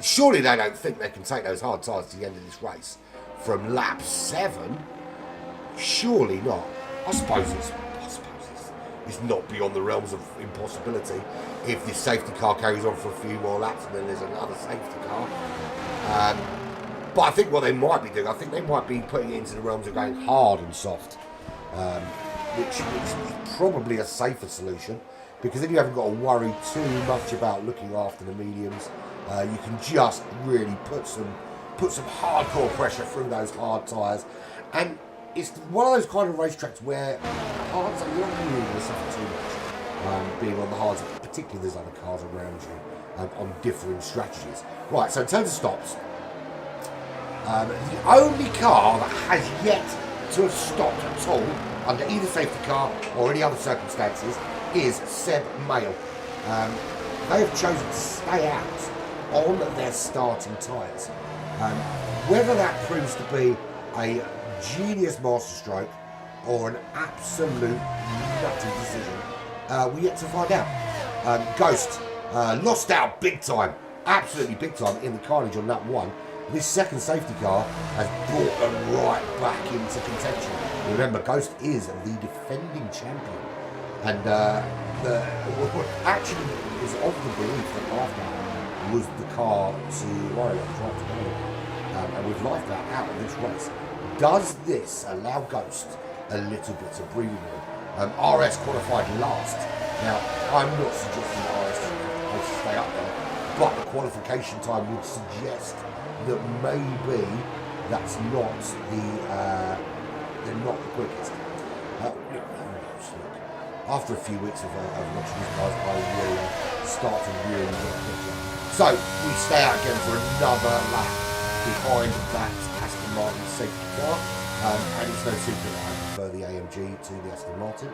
[SPEAKER 2] Surely they don't think they can take those hard tyres to the end of this race from lap 7. Surely not. I suppose it's not beyond the realms of impossibility if this safety car carries on for a few more laps and then there's another safety car. But I think what they might be doing, I think they might be putting it into the realms of going hard and soft, which is probably a safer solution, because then you haven't got to worry too much about looking after the mediums. You can just really put some hardcore pressure through those hard tyres, and it's one of those kind of racetracks where hards, you're not really going to suffer too much being on the hards, particularly there's other cars around you on differing strategies. Right, so in terms of stops, the only car that has yet to have stopped at all under either safety car or any other circumstances is Seb Mail. they have chosen to stay out on their starting tyres. Whether that proves to be a genius masterstroke or an absolute nutty decision, we're yet to find out. Ghost lost out big time, absolutely big time in the carnage on that one. This second safety car has brought them right back into contention. Remember, Ghost is the defending champion. And actually is of the belief that Lifeguard was the car to worry about, drive to worry about. And with Lifeguard out of this race, does this allow Ghost a little bit of breathing room? RS qualified last. Now, I'm not suggesting that RS should stay up there, but the qualification time would suggest that maybe that's not they're not the quickest. After a few weeks of watching these cars, I will start to really get a picture. So we stay out again for another lap behind that Aston Martin safety car, and it's no secret that I prefer the AMG to the Aston Martin.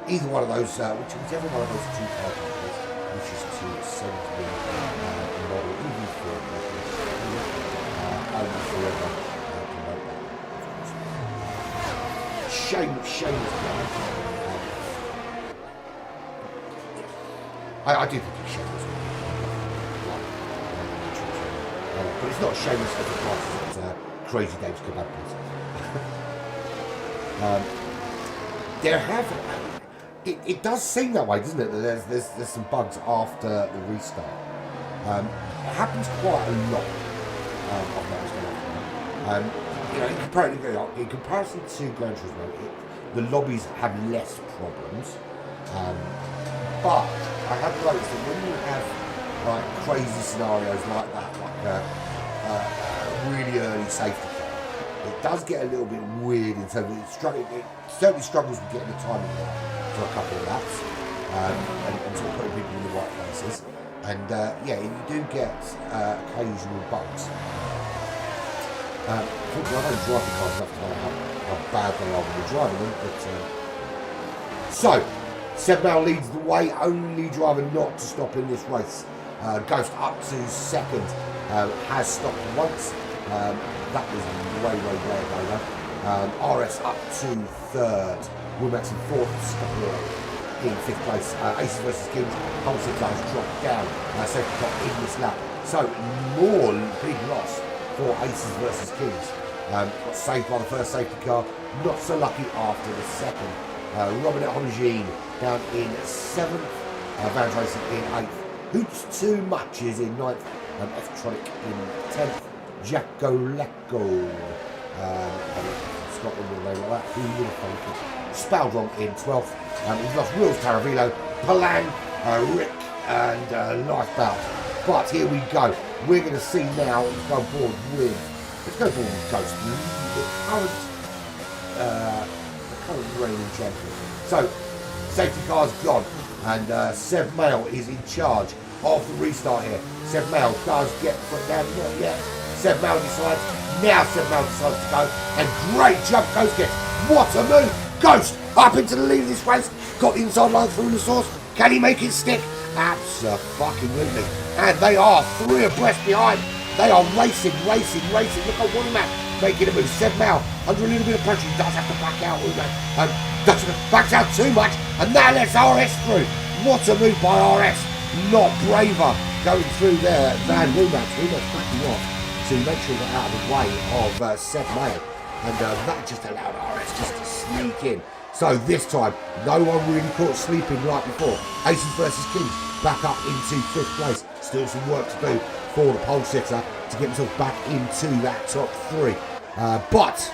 [SPEAKER 2] Either one of those, whichever one of those two car companies wishes to send me a model, even for I will forever promote that, of course. Shameless plug. I do think it's shameless. But it's not shameless as the price at Crazy Dave's Kebab Place. There have... It does seem that way, doesn't it? That there's some bugs after the restart. It happens quite a lot. In comparison to Gran Turismo, the lobbies have less problems. But I have noticed that when you have like crazy scenarios like that, like a really early safety car, it does get a little bit weird in terms of it certainly struggles with getting the timing right for a couple of laps and sort of putting people in the right places. And yeah, you do get occasional bugs. Unfortunately, I don't drive the cars enough to know how bad they are when you're driving them, but so. Seb Male leads the way, only driver not to stop in this race. Ghost up to second, has stopped once. That was way ago though. RS up to third. Womax in fourth, Scott in fifth place. Aces versus Kings, Pulsic has dropped down. Safety car in this lap. So more big loss for Aces versus Kings. Got saved by the first safety car, not so lucky after the second. Robinette Honegine down in 7th, Van Racing in 8th, Hoots Too Much is in 9th, F-Tronic in 10th, Jacko Lecco, Scotland with a name like that, who would have thought, Spaldron in 12th, we've lost Wills Taravilo, Palang, Rick and Lifebout. But here we go, we're going to see now, let's go board with Ghost, the current reigning champion. So, safety car's gone, and Seb Male is in charge of the restart here. Seb Male does get foot down, not yet. Seb Male decides, now Seb Male decides to go, and great jump Ghost gets. What a move! Ghost up into the lead of this race, got the inside line through the source. Can he make it stick? Absolutely. And they are 3 abreast behind. They are racing. Look at Womack making a move. Seb Male under a little bit of pressure. He does have to back out. Doesn't back out too much. And now lets RS through. What a move by RS. Not braver going through there than Womack. Womack's backing off to make sure they're out of the way of Seb Male. And that just allowed RS just to sneak in. So this time, no one really caught sleeping like before. Aces versus Kings back up into 5th place. Still some work to do for the pole sitter to get himself back into that top 3. But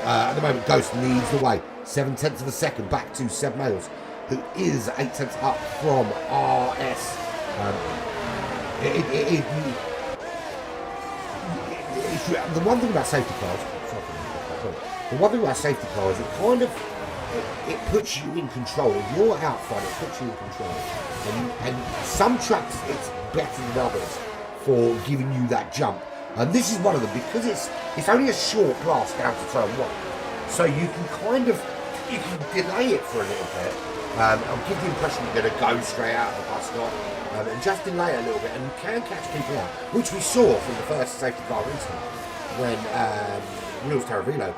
[SPEAKER 2] at the moment, Ghost leads the way. 7/10 of a second back to Seb Males, who is 8/10 up from RS. The one thing about safety cars, it kind of it puts you in control. If you're out front, it puts you in control. And some tracks it's better than others for giving you that jump. And this is one of them because it's only a short blast down to turn 1. So you can kind of you can delay it for a little bit. I'll give the impression you're going to go straight out of the bus stop, and just delay it a little bit, and you can catch people out, which we saw from the first safety car restart when Wheels Terravilo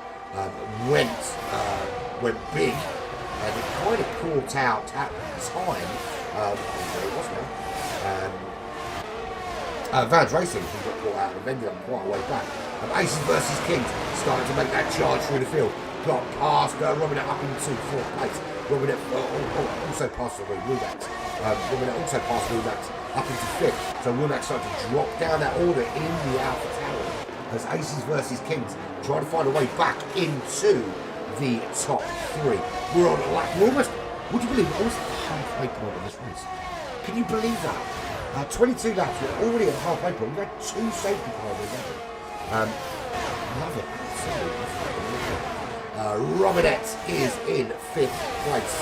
[SPEAKER 2] went big, and it kind of caught out at the time. There it was now. Vans Racing, who got caught out and ended up quite a way back. Aces versus Kings started to make that charge through the field. Got past Robinette up into 4th place. Robinette also passed Rudax. Robinette also passed Rudax up into 5th. So Rudax started to drop down that order in the Alpha Tower as Aces versus Kings trying to find a way back into the top 3. We're on like we're almost, would you believe, almost at the halfway point of this race. Can you believe that? 22 laps, we're already at the halfway point. We've had 2 safety cars already. Love it. Robinette is in 5th place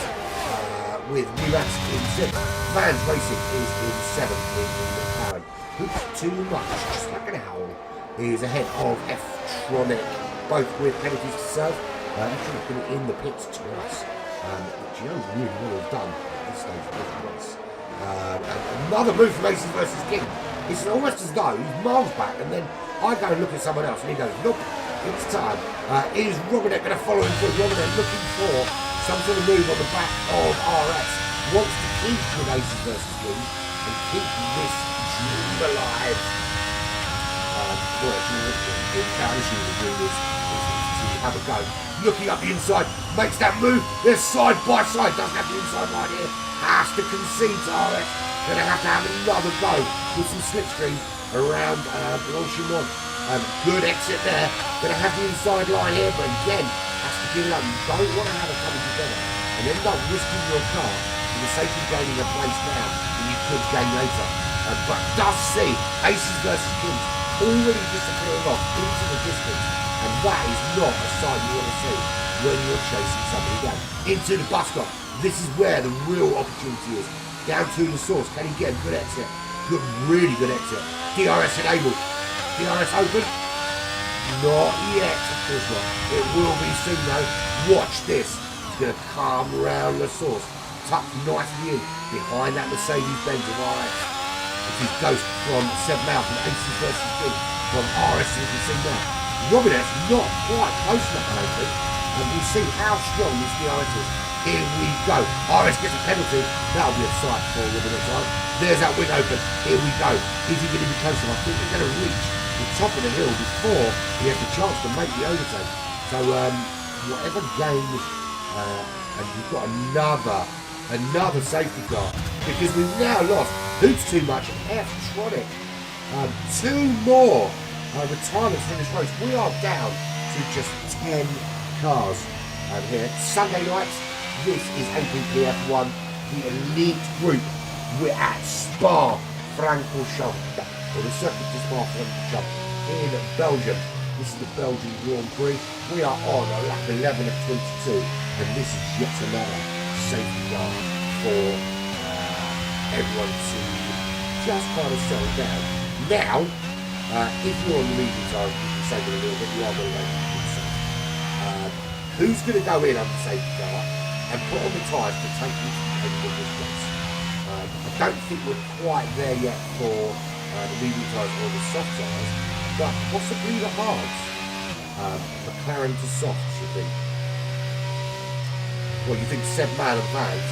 [SPEAKER 2] with Mulas in 6th. Vans Racing is in 7th in McLaren. Hoops too much, just like an owl, is ahead of F-Tronic, both with penalties to serve. F-Tronic been in the pits twice, which you don't really want to have done at this stage of the race. And another move from Aces versus King. It's almost as though he's miles back, and then I go and look at someone else, and he goes, nope, it's time. Is Robinette going to follow him through? Robinette looking for some sort of move on the back of RS. Wants to keep with Aces versus King and keep this dream alive. The issue with the dream is to have a go. Looking up the inside, makes that move. They're side by side, doesn't have the inside line here. Has to concede to RS. Going to have another go with some slipstream around Blanchimont. Good exit there. Going to have the inside line here, but again, has to give it up. You don't want to have it coming together and end up risking your car for the sake of gaining a place now that you could gain later. But does see Aces versus Kings already disappearing off into the distance, and that is not a sign you want to see when you're chasing somebody down. Into the bus stop. This is where the real opportunity is. Down to the source. Can he get a good exit? Good, really good exit. DRS enabled. DRS open? Not yet, of course not. It will be soon though. Watch this. He's going to come round the source. Tucked nicely in behind that Mercedes-Benz of RS. This is Ghost from Seb Mouth from Aces versus King from RS, as you can see now. Robinette's not quite close enough, I don't think. And we'll see how strong this DRS is. Here we go. RS gets a penalty. That'll be a sight for Robinette time. There's that wing open. Here we go. Is he going to be close enough? I think he's going to reach the top of the hill before he has the chance to make the overtake. So whatever game, and we've got another safety car, because we've now lost Hoots Too Much and F-Tronic. 2 more retirements from this race. We are down to just 10 cars here. Sunday night, this is APPF1, the Elite group. We're at Spa-Francorchamps, or the Circuit de Spa-Francorchamps in Belgium. This is the Belgian Grand Prix. We are on lap 11 of 22, and this is yet another safety car for everyone to just kind of settle down. Now, if you're on the medium tire, you can save it a little bit, you are going to go who's going to go in on the safety car and put on the tyres to take you to the end of this race? I don't think we're quite there yet for the medium tyres or the soft tyres, but possibly the hards. McLaren to soft, you think? Well, you think Seb Mail and Vans,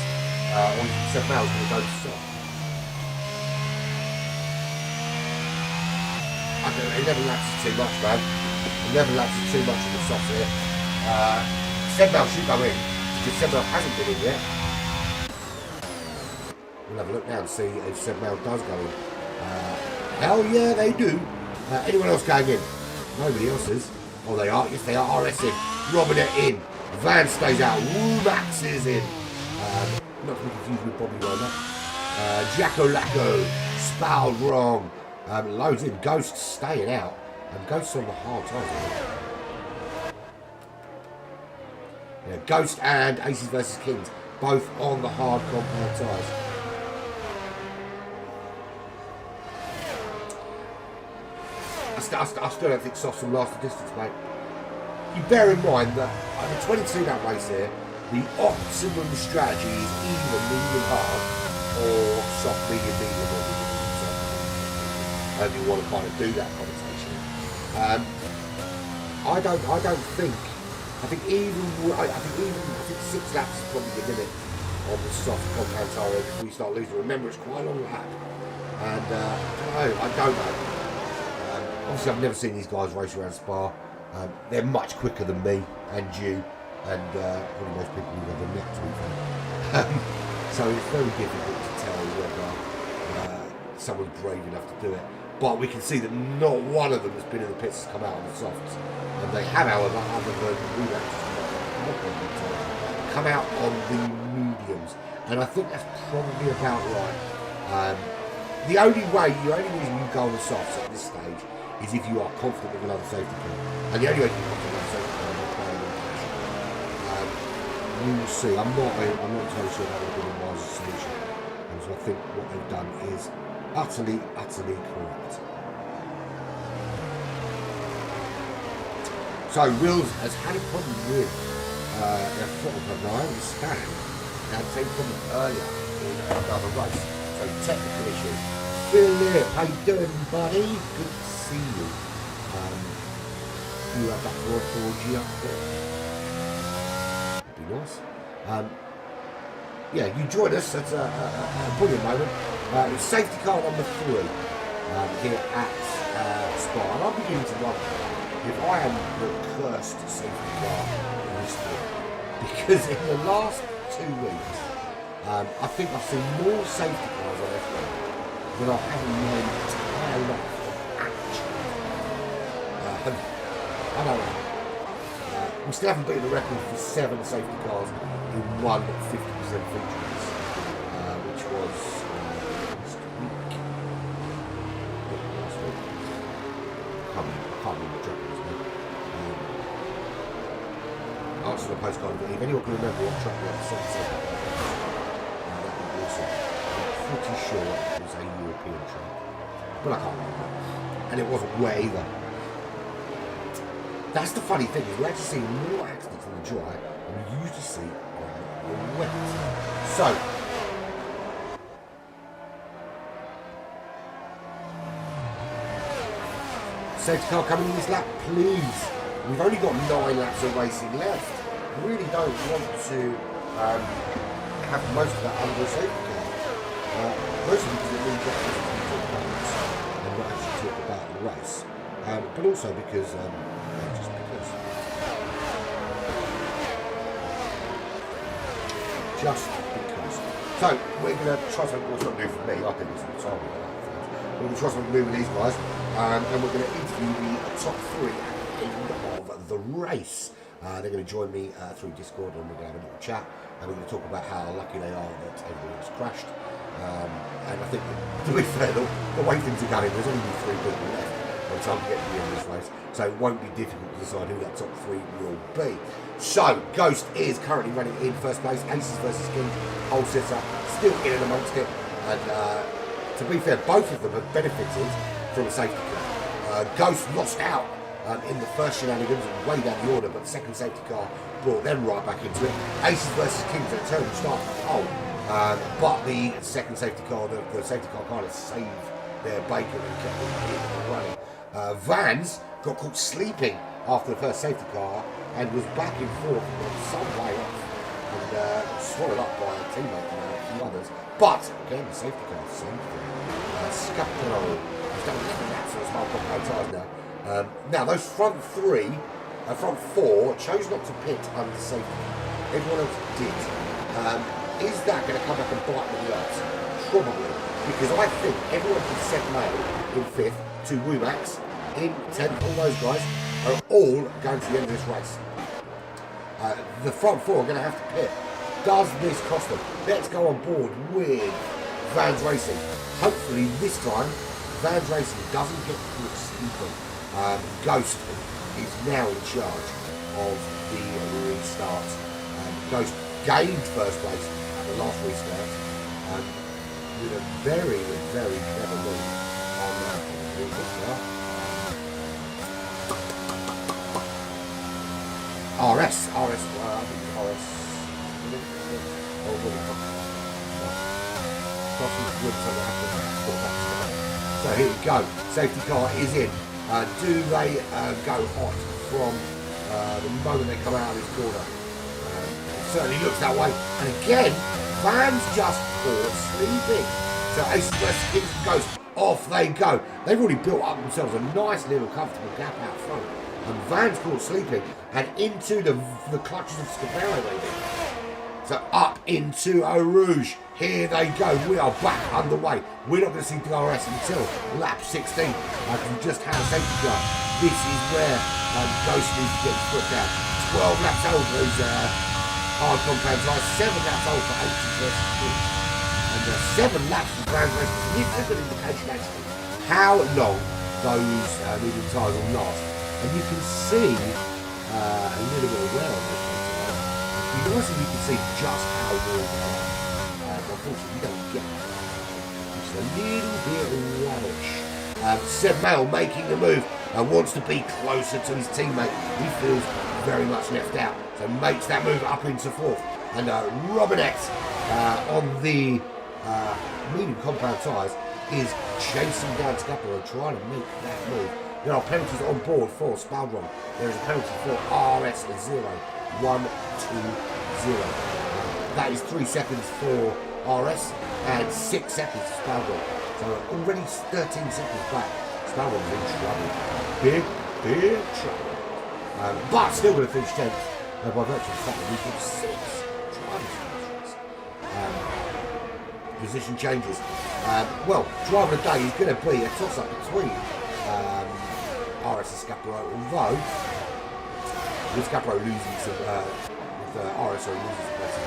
[SPEAKER 2] or you think Seb Mail's going to go to soft? I don't know, 11 laps is too much, man. 11 laps is too much of the soft here. Seb Mail should go in, because Seb Mail hasn't been in yet. We'll have a look now and see if Seb Mail does go in. Hell yeah, they do. Anyone else going in? Nobody else is. Oh, they are. Yes, they are. RS in. Robinette in. Van stays out. Max is in. Not to be confused with Bobby Roller. Jacko Lacko. Spelled wrong. Loads in. Ghost staying out. And Ghost on the hard tyres. Yeah, Ghost and Aces versus Kings. Both on the hard compound tyres. I still don't think softs will last the distance, mate. You bear in mind that on a 22 lap race here, the optimum strategy is either medium hard or soft medium medium or medium soft. However you want to kind of do that conversation. I think even 6 laps is probably the limit on the soft compound tyre before you start losing. Remember, it's quite a long lap, and I don't know. Obviously, I've never seen these guys race around Spa. They're much quicker than me and you, and probably most people who've ever met, to be fair. So it's very difficult to tell whether someone's brave enough to do it. But we can see that not one of them that's been in the pits has come out on the softs. And they have, however, other than come out on the mediums. And I think that's probably about right. The only reason you go on the softs at this stage is if you are confident with another safety car. And the only way you can confident with another safety car is not playing on cash. We will see. I'm not entirely sure that would have been a wise solution. And so I think what they've done is utterly correct. So Wills has had a problem with their throttle pump. Now I understand they had the same problem earlier in another race. So technical issue. Philip, how you doing, buddy? Good to see you. You have that for a 4G up there. That'd be nice. Yeah, you joined us at a brilliant moment. It's safety car number 3 here at Spa. And I'm beginning to wonder if I am the cursed safety car in this year. Because in the last 2 weeks, I think I've seen more safety cars on F1 than I have in my entire life of action. I don't know. We still haven't beaten the record for 7 safety cars in one 50% feature race, which was last week. I can't remember what track it was now. Answer the postcard. If anyone can remember what track we had the 7 safety cars, that would be awesome. I'm pretty sure it was a European track, but I can't remember. And it wasn't wet either. That's the funny thing, is we're actually seeing more accidents on the dry than we usually see on the wet. So, safety car coming in this lap, please. We've only got 9 laps of racing left. I really don't want to have most of that under a safety car. Mostly because it really gets us to talk about this and not actually talk about the race. But also because just because. So we're going to try something that's not new for me. I think it's the time. We're going to try something new with these guys, and we're going to interview the top 3 at the end of the race. They're going to join me through Discord, and we're going to have a little chat, and we're going to talk about how lucky they are that everything has crashed. And I think, to be fair, the way things are going, there's only 3 people left by the time we get to the end of this race, so it won't be difficult to decide who that top 3 will be. So, Ghost is currently running in first place. Aces versus King, whole sitter, still in and amongst it. And to be fair, both of them have benefited from a safety car. Ghost lost out in the first shenanigans and way down the order, but the second safety car brought them right back into it. Aces versus Kings at a terrible start from the pole. But the second safety car, the safety car kind of saved their bacon and kept them in and running. Vans got caught sleeping after the first safety car and was back and forth some way off and swallowed up by a teammate and a few others. But again, the safety car, same thing. Scapolo has done 11 laps, so it's hard got no tyres now. Now those front 4 chose not to pit under safety. Everyone else did. Is that going to come back and bite them in the arse? Probably, because I think everyone from Seth May in 5th to Wumax in 10th, all those guys are all going to the end of this race. The front 4 are going to have to pit. Does this cost them? Let's go on board with Vans Racing. Hopefully this time Vans Racing doesn't get caught sleeping. Ghost is now in charge of the restart. Ghost gained first place at the last restart with a very, very clever move on the restart. RS, Oh, really? So here we go. Safety car is in. Do they go hot from the moment they come out of this corner? It certainly looks that way. And again, Van's just caught sleeping. So Aces versus Kings goes. Off they go. They've already built up themselves a nice little comfortable gap out front. And Van's caught sleeping and into the clutches of Scapero, maybe. So up into Eau Rouge. Here they go. We are back underway. We're not going to see DRS until lap 16. I can just have a safety car. This is where Ghost needs to get his foot down. 12 laps old for those hard compound tyres. 7 laps old for 80 versus 2. And 7 laps for Grand Prix. This is a good indication actually how long those medium tyres will last. And you can see a little bit of wear on this one. It'd be nice if you can see just how worn they are. Unfortunately, you don't get that. Which is a little bit rubbish. Seb Mail making the move. Wants to be closer to his teammate. He feels very much left out. So makes that move up into 4th. And Robinette on the medium compound tyres is chasing down Scapero and trying to make that move. There are penalties on board for Spaldron. There is a penalty for RS0. 1, 2, 0. That is 3 seconds for RS and 6 seconds for Spaldron. So already 13 seconds back. Spaldron's in trouble. Big trouble. But still going to finish 10th by virtue of the fact that we've got 6 drivers. Position changes. Well, driver of the day is going to be a toss-up between RS and Scapero, although with Scapero losing some, with RS losing some places.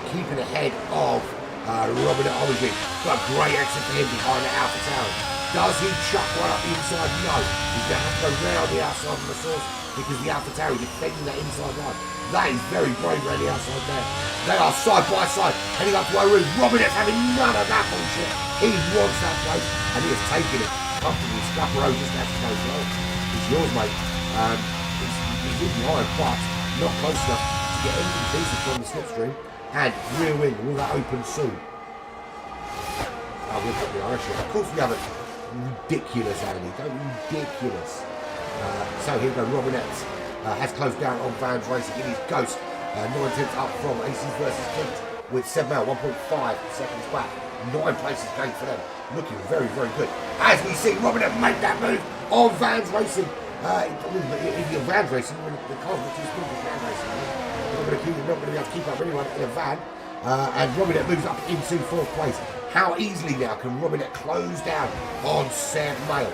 [SPEAKER 2] Keeping ahead of Robin at Origin. Got a great exit for him behind the Alpha Tower. Does he chuck one up the inside? No. He's going to have to go round the outside of the source because the Alpha Tower is defending that inside line. That is very brave around the outside there. They are side by side, heading up to O'Rourke. Robinette's having none of that bullshit. He wants that place, and he has taken it comfortably. Scapero just has to go slow. It's yours, mate. He's in behind, but not close enough to get anything decent from the slipstream. And rear wing, will that open soon? We'll put the RS. Of course we haven't. Ridiculous, Andy. Don't be ridiculous. So here we go. Robinette has closed down on Van's Racing. It is Ghost. 9/10 up from Aces versus Kings with 7 out, 1.5 seconds back. 9 places gained for them. Looking very, very good. As we see Robinette make that move on Van's Racing. If you're Van's Racing, the car's not too small for Van's Racing. You're not going to be able to keep up anyone in a van. And Robinette moves up into 4th place. How easily now can Robinette close down on Seb Mail?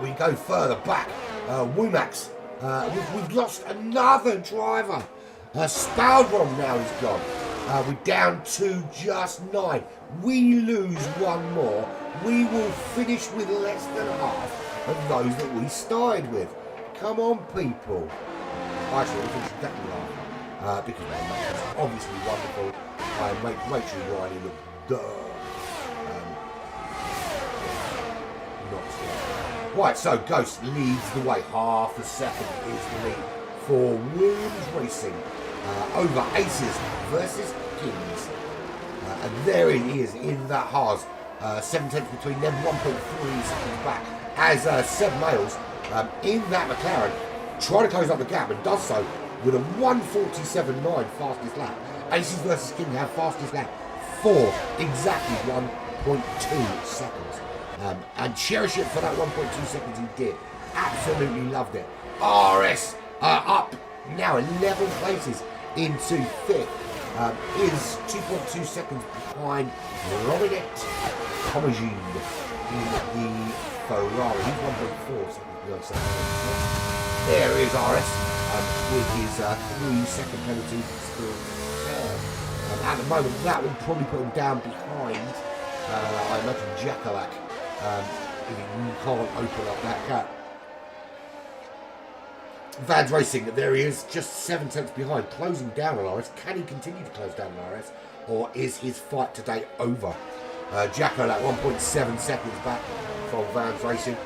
[SPEAKER 2] We go further back. Womax. We've lost another driver. Spaldron now is gone. We're down to just 9. We lose one more. We will finish with less than half of those that we started with. Come on, people. Actually, we finished exactly half. Because my match is obviously wonderful. I make Rachel Riley look not slow. Right, so Ghost leads the way. Half a second is the lead for Williams Racing over Aces versus Kings. And there he is in that Haas. 7/10 between them, 1.3 seconds back. As Seb Mails in that McLaren trying to close up the gap and does so with a 1:47.9 fastest lap. Aces versus King have fastest lap for exactly 1.2 seconds. And cherish it for that 1.2 seconds he did. Absolutely loved it. RS up now 11 places into 5th. Is 2.2 seconds behind Robinette Comagine in the Ferrari. He's 1.4 seconds behind second. There is RS with his 3-second penalty still there. At the moment, that will probably put him down behind, I imagine, Jackalak, if he can't open up that gap. Van's Racing, there he is, just 7/10 behind, closing down on RS. Can he continue to close down on RS, or is his fight today over? Jacko at 1.7 seconds back from Van's Racing,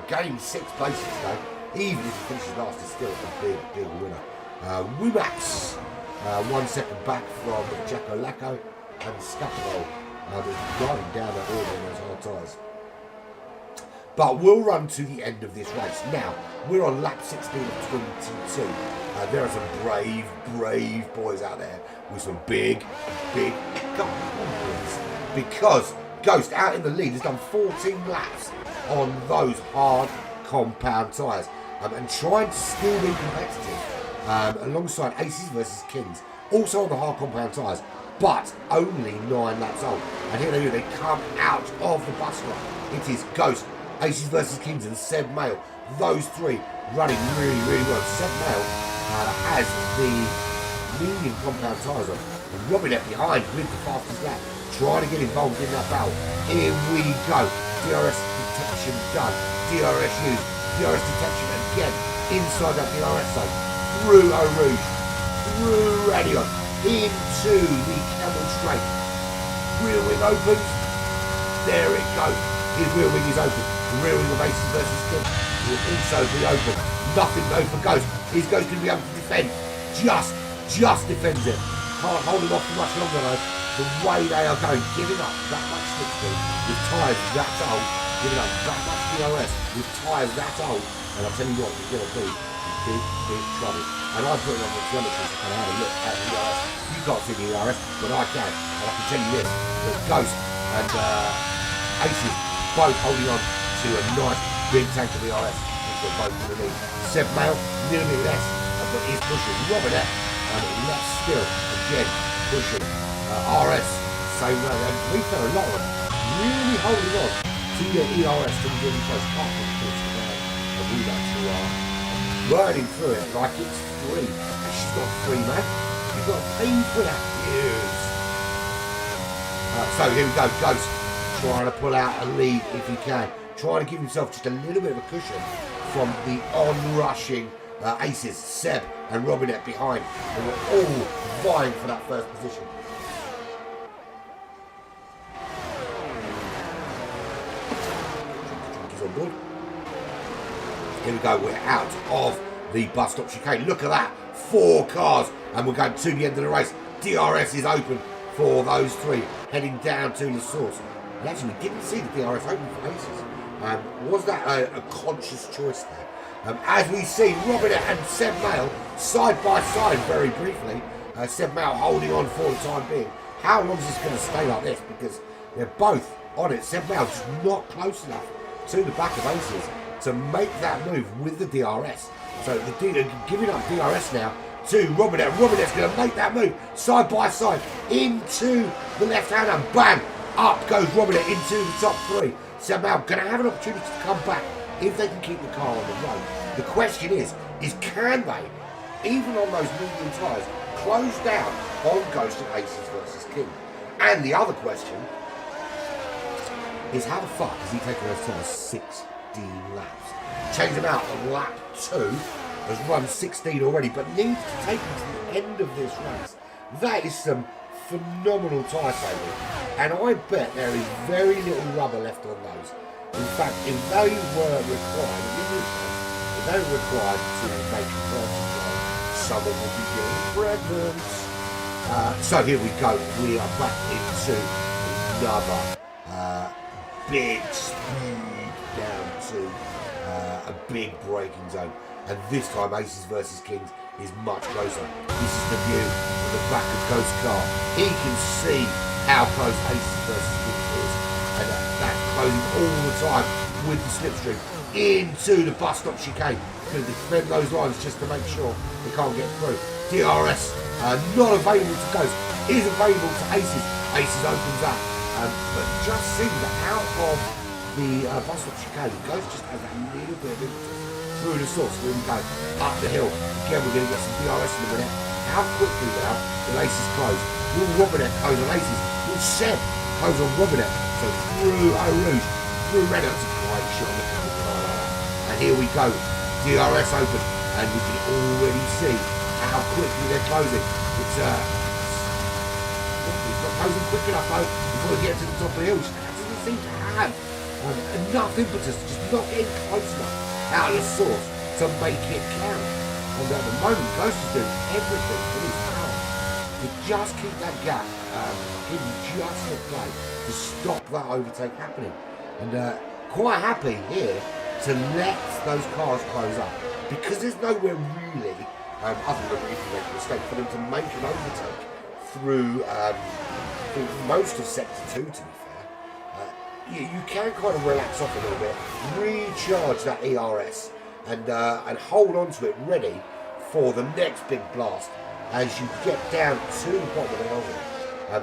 [SPEAKER 2] gaining 6 places today. even if he finishes last, is still a big, big winner. Wimax, 1 second back from Jacko Lacko, and Scapolo driving down that order in those hard tyres. But we'll run to the end of this race. Now, we're on lap 16 of 22. There are some brave, brave boys out there with some big, big confidence. Because Ghost, out in the lead, has done 14 laps on those hard compound tyres. And trying to still be competitive alongside Aces versus Kings. Also on the hard compound tyres, but only 9 laps old. And here they come out of the bus stop. It is Ghost, Aces versus Kings, and Seb Mail. Those three running really, really well. Seb Mail has the medium compound tyres on. And Robinette behind with the fastest lap, trying to get involved in that battle. Here we go. DRS detection done. DRS used. DRS detection again. Inside that DRS zone. Through Eau Rouge. Through Radion. Into the Camel Straight. Rear wing opens. There it goes. His rear wing is open. The rear wing of Aces versus King will also be open. Nothing though for Ghost. Is Ghost going to be able to defend? Just defends it. Can't hold him off for much longer though. The way they are going, giving up that much slipstream with tyres that old, giving up that much DRS with tyres that old, and I'll tell you what, you're going to be in big, big trouble. And I put it on the telemetry to kind of have a look at the DRS. You can't see the DRS, but I can. And I can tell you this, that Ghost and Aces both holding on to a nice big tank of DRS, which they're both going to need. Seb Mail, a little bit less, but he's pushing. Robinette, less still, again, pushing. RS, same way, and we fell a lot of them really holding on to their ERS to the really close part of the course today. And we actually are burning through it like it's free. And she's not free, man. She's got paid for that. Yes. So here we go, Ghost trying to pull out a lead if he can. Trying to give himself just a little bit of a cushion from the on-rushing Aces, Seb and Robinette behind. And we're all vying for that first position. On board. Here we go, we're out of the bus stop chicane. Look at that, 4 cars, and we're going to the end of the race. DRS is open for those 3, heading down to the source. And actually, we didn't see the DRS open for Aces. Was that a conscious choice there? As we see, Robinette and Seb Mail side by side very briefly. Seb Mail holding on for the time being. How long is this going to stay like this? Because they're both on it. Seb Mail just not close enough to the back of Aces to make that move with the DRS. So they're giving up DRS now to Robinette. Robinette's going to make that move side by side into the left hand, and bang, up goes Robinette into the top 3. Somehow going to have an opportunity to come back if they can keep the car on the road. The question is can they, even on those medium tyres, close down on Ghost and Aces versus King? And the other question is how the fuck has he taken those tyres 16 laps? Change them out on lap 2, has run 16 already, but needs to take them to the end of this race. That is some phenomenal tyre saving, and I bet there is very little rubber left on those. In fact, if they were required, if they were required to make a purchase, someone would be getting pregnant. So here we go, we are back into another big speed down to a big braking zone, and this time Aces versus Kings is much closer. This is the view from the back of Ghost's car. He can see how close Aces versus Kings is, and that's closing all the time with the slipstream into the bus stop chicane. Going to defend those lines just to make sure they can't get through. DRS not available to Ghost, is available to Aces. Aces opens up. But just seeing that out of the bus stop chicane, Ghost just has that little bit of impetus through the source. Here we go, up the hill. Again, we're going to get some DRS in a minute. How quickly now will Aces close? Will Robinette close on Aces? Will Seb close on Robinette? So through Eau Rouge, through Red, that's a great shot. Look at the car like that. And here we go, DRS open, and we can already see how quickly they're closing. It's not closing quick enough though before we get to the top of the hill. It doesn't seem to have enough impetus, just not getting close enough out of the source to make it count. And at the moment, Ghost is doing everything in his power to just keep that gap hidden just in play to stop that overtake happening. And quite happy here to let those cars close up because there's nowhere really, other than if you make a mistake, for them to make an overtake through most of sector 2, to be fair. You can kind of relax off a little bit, recharge that ERS and hold on to it ready for the next big blast as you get down to the bottom of the hill.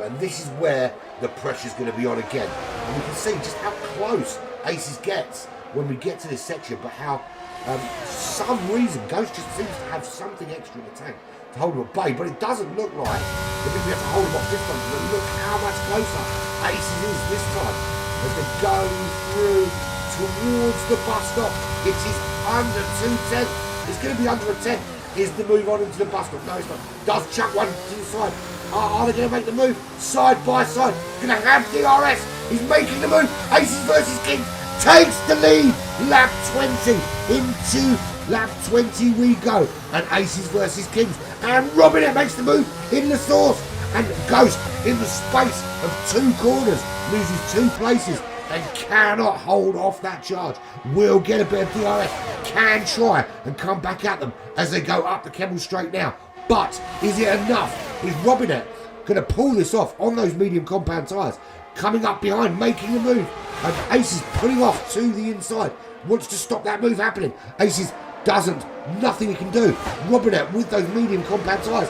[SPEAKER 2] And this is where the pressure's going to be on again. And we can see just how close Aces gets when we get to this section, but how for some reason Ghost just seems to have something extra in the tank to hold him at bay, but it doesn't look like we have to hold him off this time. But look how much closer Aces is this time as they're going through towards the bus stop. It is under 210. It's going to be under a 10. Is the move on into the bus stop? No, it's not. Does chuck one to the side. Are they going to make the move side by side? Going to have DRS. He's making the move. Aces versus Kings takes the lead. Lap 20 into lap 20 we go. And Aces versus Kings. And Robin makes the move in the source. And Ghost in the space of 2 corners loses 2 places and cannot hold off that charge. Will get a bit of DRS. Can try and come back at them as they go up the Kemmel Straight now. But is it enough? Is Robinette going to pull this off on those medium compound tyres? Coming up behind, making the move. And Aces pulling off to the inside. Wants to stop that move happening. Aces doesn't. Nothing he can do. Robinette with those medium compound tyres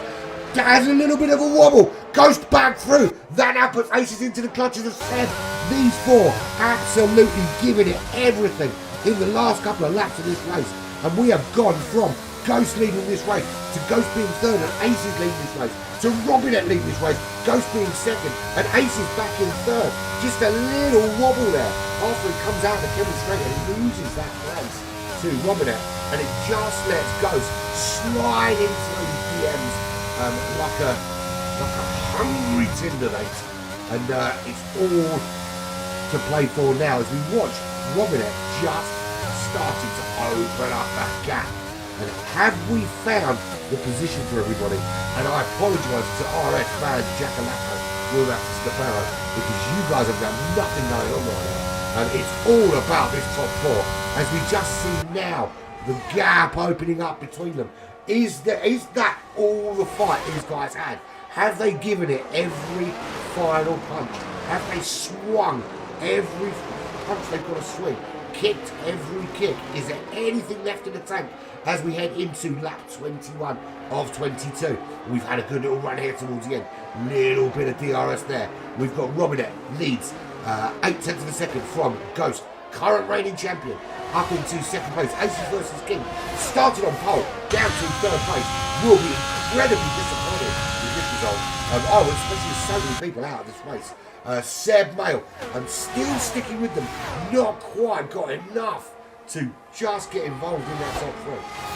[SPEAKER 2] has a little bit of a wobble. Ghost back through. That now puts Aces into the clutches of Seb. These 4 absolutely giving it everything in the last couple of laps of this race. And we have gone from Ghost leading this race to Ghost being 3rd and Aces leading this race to Robinette leading this race, Ghost being 2nd and Aces back in 3rd. Just a little wobble there after he comes out of the Kemmel Straight and he loses that place to Robinette, and it just lets Ghost slide into those DMs like a hungry Tindermate. And it's all to play for now as we watch Robinette just starting to open up that gap. And have we found the position for everybody? And I apologise to RS fans, Jackalacco, Will Stefano, because you guys have got nothing going on right now. And it's all about this top 4 as we just see now the gap opening up between them. Is that all the fight these guys had? Have they given it every final punch? Have they swung every punch they've got to swing? Kicked every kick? Is there anything left in the tank as we head into lap 21 of 22? We've had a good little run here towards the end. Little bit of DRS there. We've got Robinette leads 8/10 of a second from Ghost, current reigning champion, up into 2nd place. Aces versus King started on pole, down to 3rd place. Will be incredibly disappointed with this result. Especially with so many people out of this race. Seb Mail, still sticking with them, not quite got enough to just get involved in that top 3.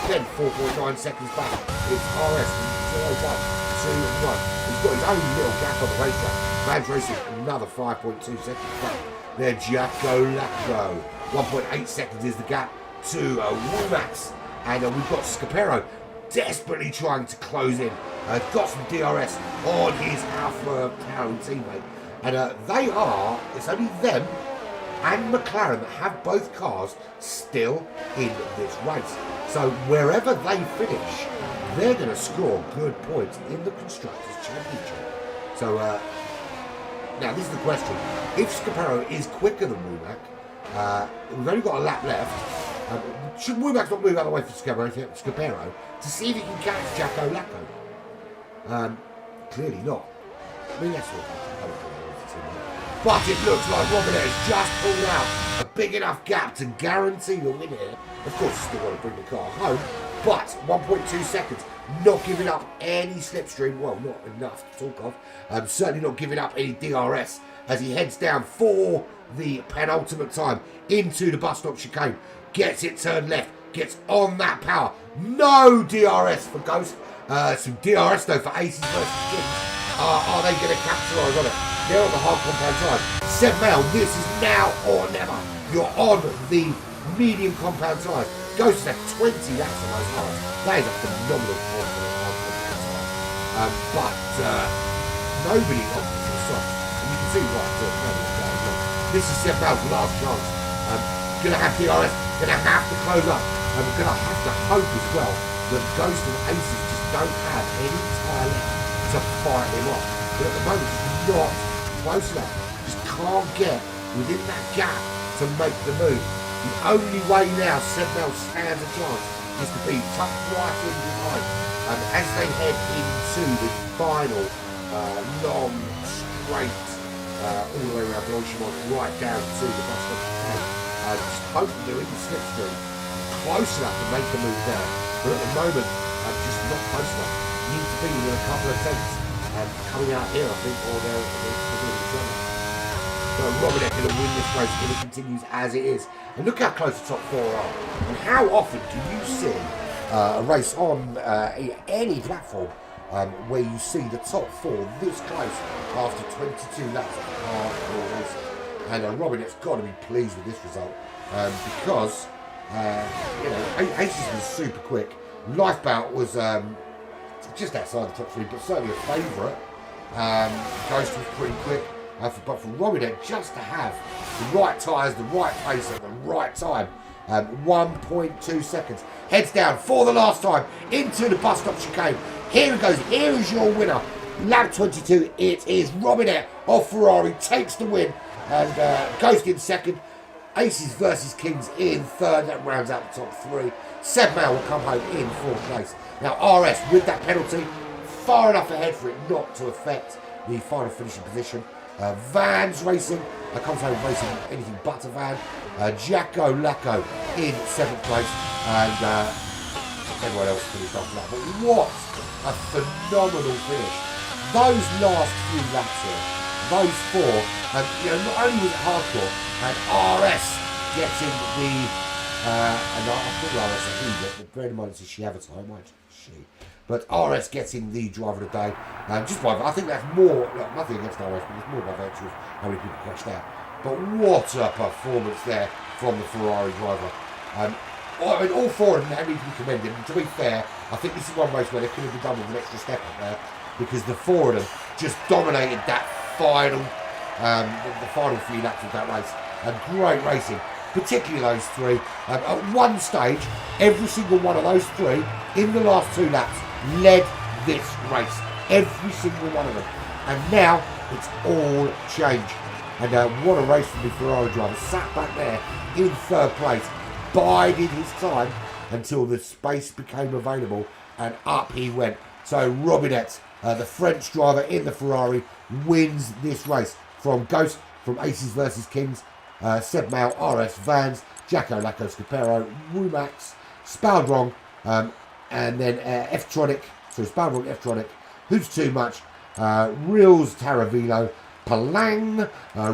[SPEAKER 2] Then 4.9 seconds back, it's RS 0-1, 2-1. He's got his own little gap on the racetrack. Vans Racing, another 5.2 seconds back. There, Jacko Lacro. 1.8 seconds is the gap to Womax. And we've got Scapero desperately trying to close in. Got some DRS on his Alpha Tauri teammate. And it's only them and McLaren that have both cars still in this race. So wherever they finish, they're going to score good points in the Constructors' Championship. So now this is the question. If Scapero is quicker than Womack, we've only got a lap left. Should Womack not move out of the way for Scapero to see if he can catch Jacko Lacko? Clearly not. I mean, that's what but it looks like Robinette has just pulled out a big enough gap to guarantee the win here. Of course, still want to bring the car home, but 1.2 seconds, not giving up any slipstream. Well, not enough to talk of. Certainly not giving up any DRS as he heads down for the penultimate time into the bus stop chicane. Gets it turned left, gets on that power. No DRS for Ghost. Some DRS though for Aces versus Kings. Are they going to capitalise on it? They're on the hard compound tyre. Seb Mail, this is now or never. You're on the medium compound tyre. Ghost had 20 laps on those tyres. That is a phenomenal form for that tyre. But nobody opted for the soft. And you can see why. This is Seb Bell's last chance. Gonna have DRS, gonna have to close up. And we're gonna have to hope as well that Ghost and Aces just don't have any tyre left to fight him off. But at the moment, he's not close enough. Just can't get within that gap to make the move. The only way now Seb Bell stands a chance is to be tucked right in behind. As they head into the final long, straight, all the way around Blanchimont, right down to the bus stop chicane. Just hoping they're in the slipstream, close enough to make the move there. But at the moment, just not close enough. Need to be within a couple of tenths. Coming out here, I think, or they're in trouble. But Robinette going to win this race if it continues as it is. And look how close the top four are. And how often do you see a race on any platform where you see the top four this close after 22 laps of hardcore racing? And Robinette's got to be pleased with this result because Aces was super quick. Lifebout was just outside the top three, but certainly a favourite. Ghost was pretty quick. But for Robinette just to have the right tyres, the right pace at the right time, 1.2 seconds. Heads down for the last time into the bus stop chicane. Here it goes. Here is your winner. Lap 22. It is Robinette of Ferrari takes the win. And Ghost in second. Aces versus Kings in third. That rounds out the top three. Seb Mao will come home in fourth place. Now RS with that penalty far enough ahead for it not to affect the final finishing position. Vans racing, comes home racing anything but a van. Jacko Lacko in seventh place, and everyone else finished after that. But what a phenomenal finish! Those last few laps here, those four, not only was it hardcore, and RS getting the, and I thought RS a he, but bear in mind it's a she avatar, might she? But RS getting the driver of the day, just by, I think that's more, nothing against RS, but it's more by virtue of how many people crashed out. But what a performance there from the Ferrari driver. All four of them need to be commended. And to be fair, I think this is one race where they could have been done with an extra step up there, because the four of them just dominated that final, the final few laps of that race. Great racing, particularly those three. At one stage, every single one of those three in the last two laps led this race, every single one of them, and now it's all changed. And what a race from the Ferrari driver, sat back there in third place, bided his time until the space became available, and up he went. So Robinette, the French driver in the Ferrari, wins this race from Ghost, from Aces versus Kings, Seb Mao, RS, Vans, Jacko Lacko, Scapero, Rumax, Spaldrong, and then F-Tronic, so Spaldrong, F-Tronic, Who's Too Much, Reels, Taravino, Palang,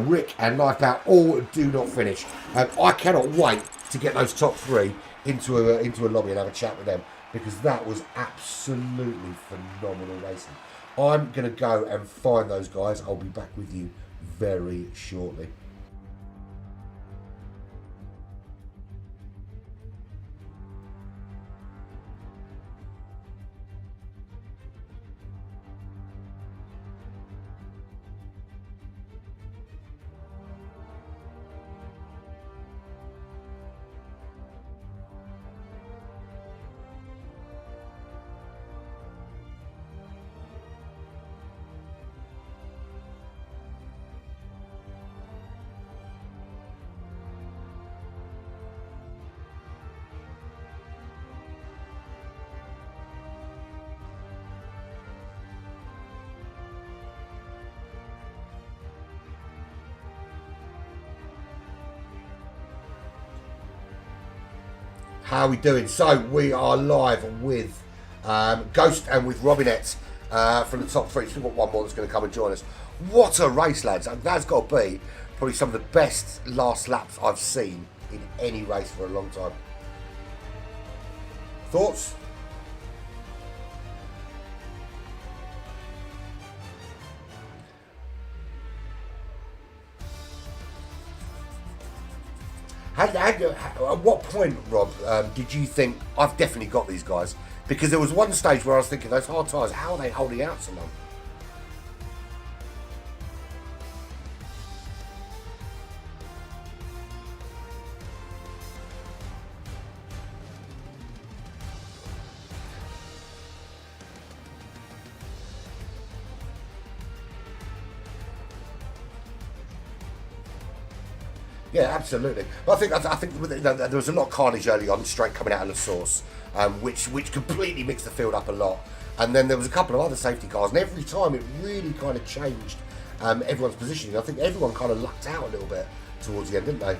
[SPEAKER 2] Rick and Lifebout all do not finish. I cannot wait to get those top three into a lobby and have a chat with them, because that was absolutely phenomenal racing. I'm going to go and find those guys. I'll be back with you very shortly. How are we doing? So we are live with Ghost and with Robinette from the top three. We've got one more that's going to come and join us. What a race, lads. That's got to be probably some of the best last laps I've seen in any race for a long time. Thoughts? At what point, Rob, did you think, I've definitely got these guys? Because there was one stage where I was thinking, those hard tyres, how are they holding out so long? Yeah, absolutely. I think there was a lot of carnage early on, straight coming out of the source, which completely mixed the field up a lot. And then there was a couple of other safety cars, and every time it really kind of changed everyone's positioning. I think everyone kind of lucked out a little bit towards the end, didn't they?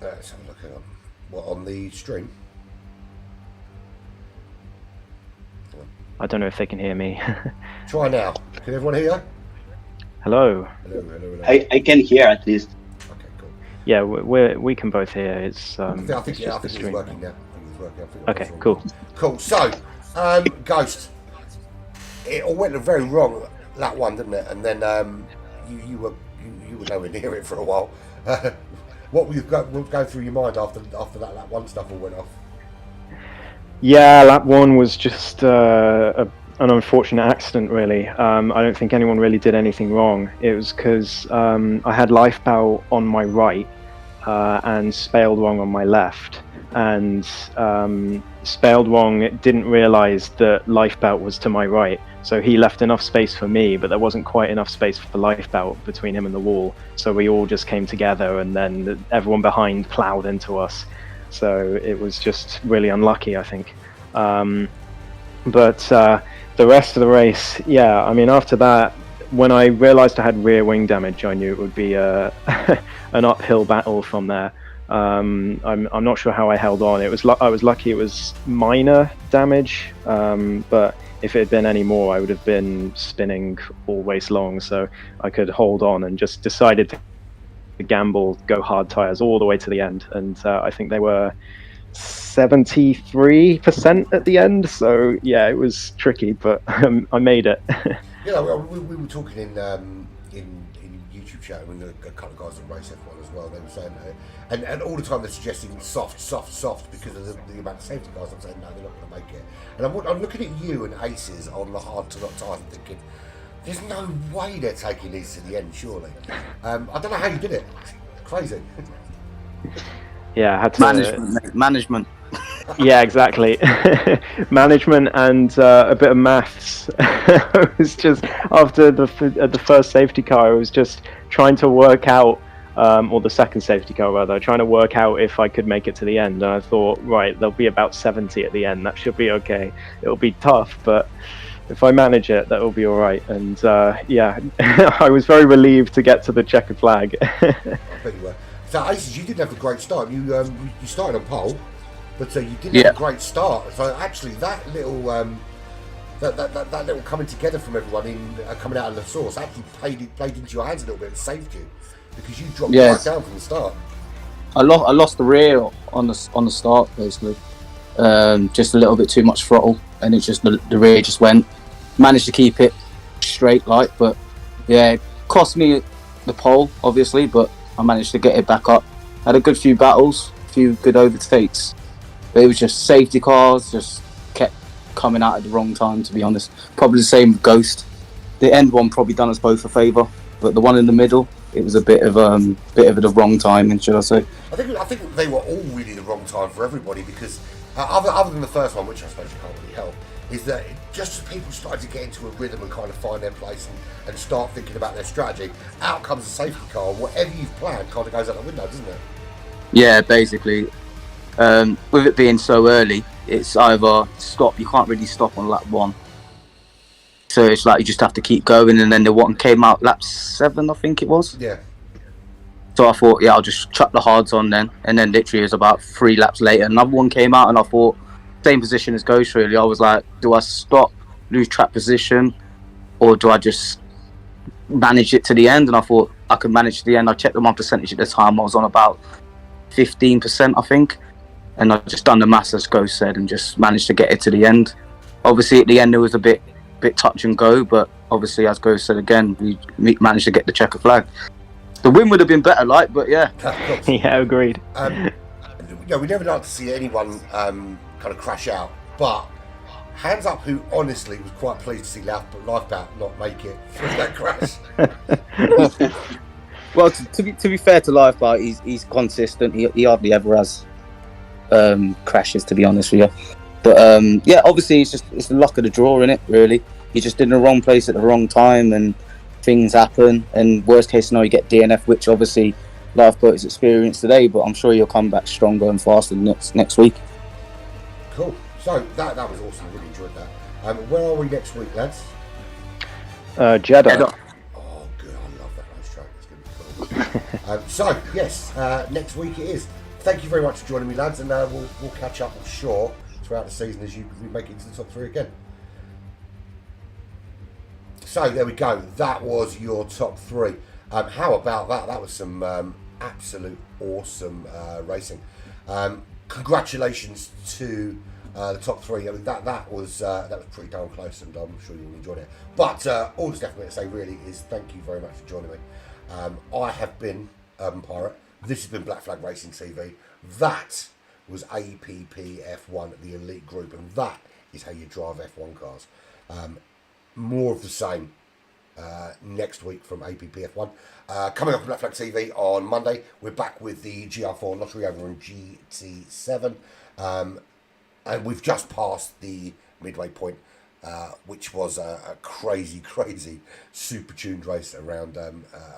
[SPEAKER 2] Let's have a look at what on the stream.
[SPEAKER 4] I don't know if they can hear me.
[SPEAKER 2] Try now. Can everyone hear?
[SPEAKER 4] Hello.
[SPEAKER 2] Hello.
[SPEAKER 5] I can hear at least.
[SPEAKER 2] Okay, cool.
[SPEAKER 4] Yeah, we can both hear. It's
[SPEAKER 2] I think
[SPEAKER 4] it's just the
[SPEAKER 2] it's
[SPEAKER 4] stream.
[SPEAKER 2] working now. I think it's working.
[SPEAKER 4] Okay, cool.
[SPEAKER 2] Cool. So, Ghost, it all went very wrong that one, didn't it? And then you were nowhere near it for a while. What was going through your mind after that one stuff all went off?
[SPEAKER 4] Yeah, lap one was just an unfortunate accident, really. I don't think anyone really did anything wrong. It was because I had Lifebow on my right and Spaled Wrong on my left. And Spaled Wrong didn't realise that Lifebow was to my right. So he left enough space for me, but there wasn't quite enough space for Lifebow between him and the wall. So we all just came together, and then everyone behind ploughed into us. So it was just really unlucky, I think. But the rest of the race, yeah, I mean, after that, when I realised I had rear wing damage, I knew it would be an uphill battle from there. I'm not sure how I held on. I was lucky it was minor damage, but if it had been any more, I would have been spinning all race long. So I could hold on and just decided to gamble, go hard tires all the way to the end, and I think they were 73% at the end. So yeah, it was tricky, but I made it.
[SPEAKER 2] Yeah, we were talking in YouTube chat with a couple of guys that race F1 as well. They were saying and all the time they're suggesting soft because of the amount of safety cars. I'm saying no, they're not going to make it. And I'm looking at you and Aces on the hard to not tires and thinking, there's no way they're taking these to the end, surely. I don't know how you did it. Crazy.
[SPEAKER 4] Yeah, I had to...
[SPEAKER 5] Management.
[SPEAKER 4] Yeah, exactly. Management and a bit of maths. I was just, after the first safety car, I was just trying to work out, or the second safety car rather, trying to work out if I could make it to the end. And I thought, right, there'll be about 70 at the end. That should be okay. It'll be tough, but if I manage it, that will be all right. And yeah, I was very relieved to get to the checkered flag.
[SPEAKER 2] I bet you were. So Aces, you didn't have a great start. You started on pole, but you didn't have a great start. So actually, that little that little coming together from everyone in coming out of the source actually played into your hands a little bit and saved you, because you dropped right down from the start.
[SPEAKER 5] I lost the rear on the start basically. Just a little bit too much throttle, and it just the rear just went. Managed to keep it straight, but yeah, it cost me the pole obviously, but I managed to get it back up. Had a good few battles, a few good overtakes, but it was just safety cars just kept coming out at the wrong time, to be honest. Probably the same with Ghost. The end one probably done us both a favour, but the one in the middle, it was a bit of the wrong timing, should I say?
[SPEAKER 2] I think they were all really the wrong time for everybody, because other than the first one, which I suppose you can't really help, is that just as people started to get into a rhythm and kind of find their place and start thinking about their strategy, out comes a safety car, and whatever you've planned kind of goes out the window, doesn't it?
[SPEAKER 5] Yeah, basically. With it being so early, it's either stop, you can't really stop on lap 1. So it's like you just have to keep going, and then the one came out lap 7, I think it was.
[SPEAKER 2] Yeah.
[SPEAKER 5] So I thought, yeah, I'll just chuck the hards on then, and then literally it was about 3 laps later, another one came out, and I thought, same position as Ghost really. I was like, do I stop, lose track position, or do I just manage it to the end? And I thought I could manage to the end. I checked my percentage at the time. I was on about 15%, I think, and I just done the maths as Ghost said and just managed to get it to the end. Obviously, at the end, there was a bit touch and go, but obviously, as Go said again, we managed to get the checker flag. The win would have been better, but yeah.
[SPEAKER 4] Yeah, agreed.
[SPEAKER 2] We never like to see anyone kind of crash out, but hands up who honestly was quite pleased to see Lifeboat not make it through that crash.
[SPEAKER 5] Well, to be fair to Lifeboat, he's consistent. He hardly ever has crashes, to be honest with you. But yeah, obviously it's the luck of the draw, in it. Really, he just in the wrong place at the wrong time, and things happen. And worst case scenario, you get DNF, which obviously Lifeboat is experienced today. But I'm sure he'll come back stronger and faster next week.
[SPEAKER 2] Cool. So that was awesome. I really enjoyed that. Where are we next week, lads?
[SPEAKER 4] Jeddah.
[SPEAKER 2] Oh, good. I love that racetrack. It's going to be cool. So, yes, next week it is. Thank you very much for joining me, lads, and we'll catch up, I'm sure, throughout the season as we make it into the top 3 again. So, there we go. That was your top 3. How about that? That was some absolute awesome racing. Congratulations to the top 3. I mean, that was pretty darn close, and I'm sure you enjoyed it. But all that's left for me to say really is thank you very much for joining me. I have been Urban Pirate. This has been Black Flag Racing TV. That was APPF1, the Elite Group, and that is how you drive F1 cars. More of the same next week from APPF1. Coming up on Black Flag TV on Monday, we're back with the GR4 lottery over in GT7. And we've just passed the midway point, which was a crazy super tuned race around a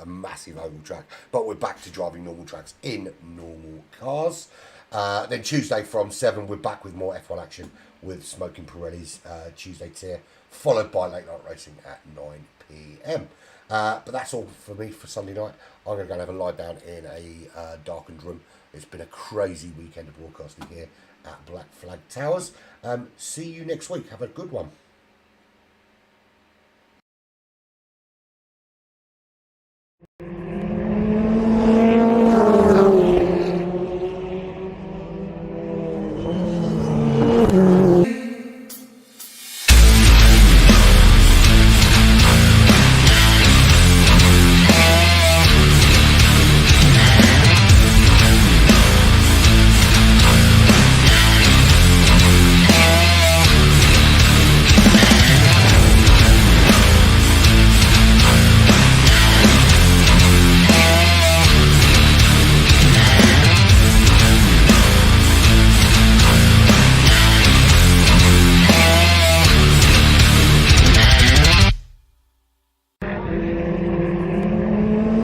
[SPEAKER 2] massive oval track. But we're back to driving normal tracks in normal cars. Then Tuesday from 7, we're back with more F1 action with Smoking Pirelli's Tuesday tier, followed by late night racing at 9 p.m. But that's all for me for Sunday night. I'm going to go and have a lie down in a darkened room. It's been a crazy weekend of broadcasting here at Black Flag Towers. See you next week. Have a good one.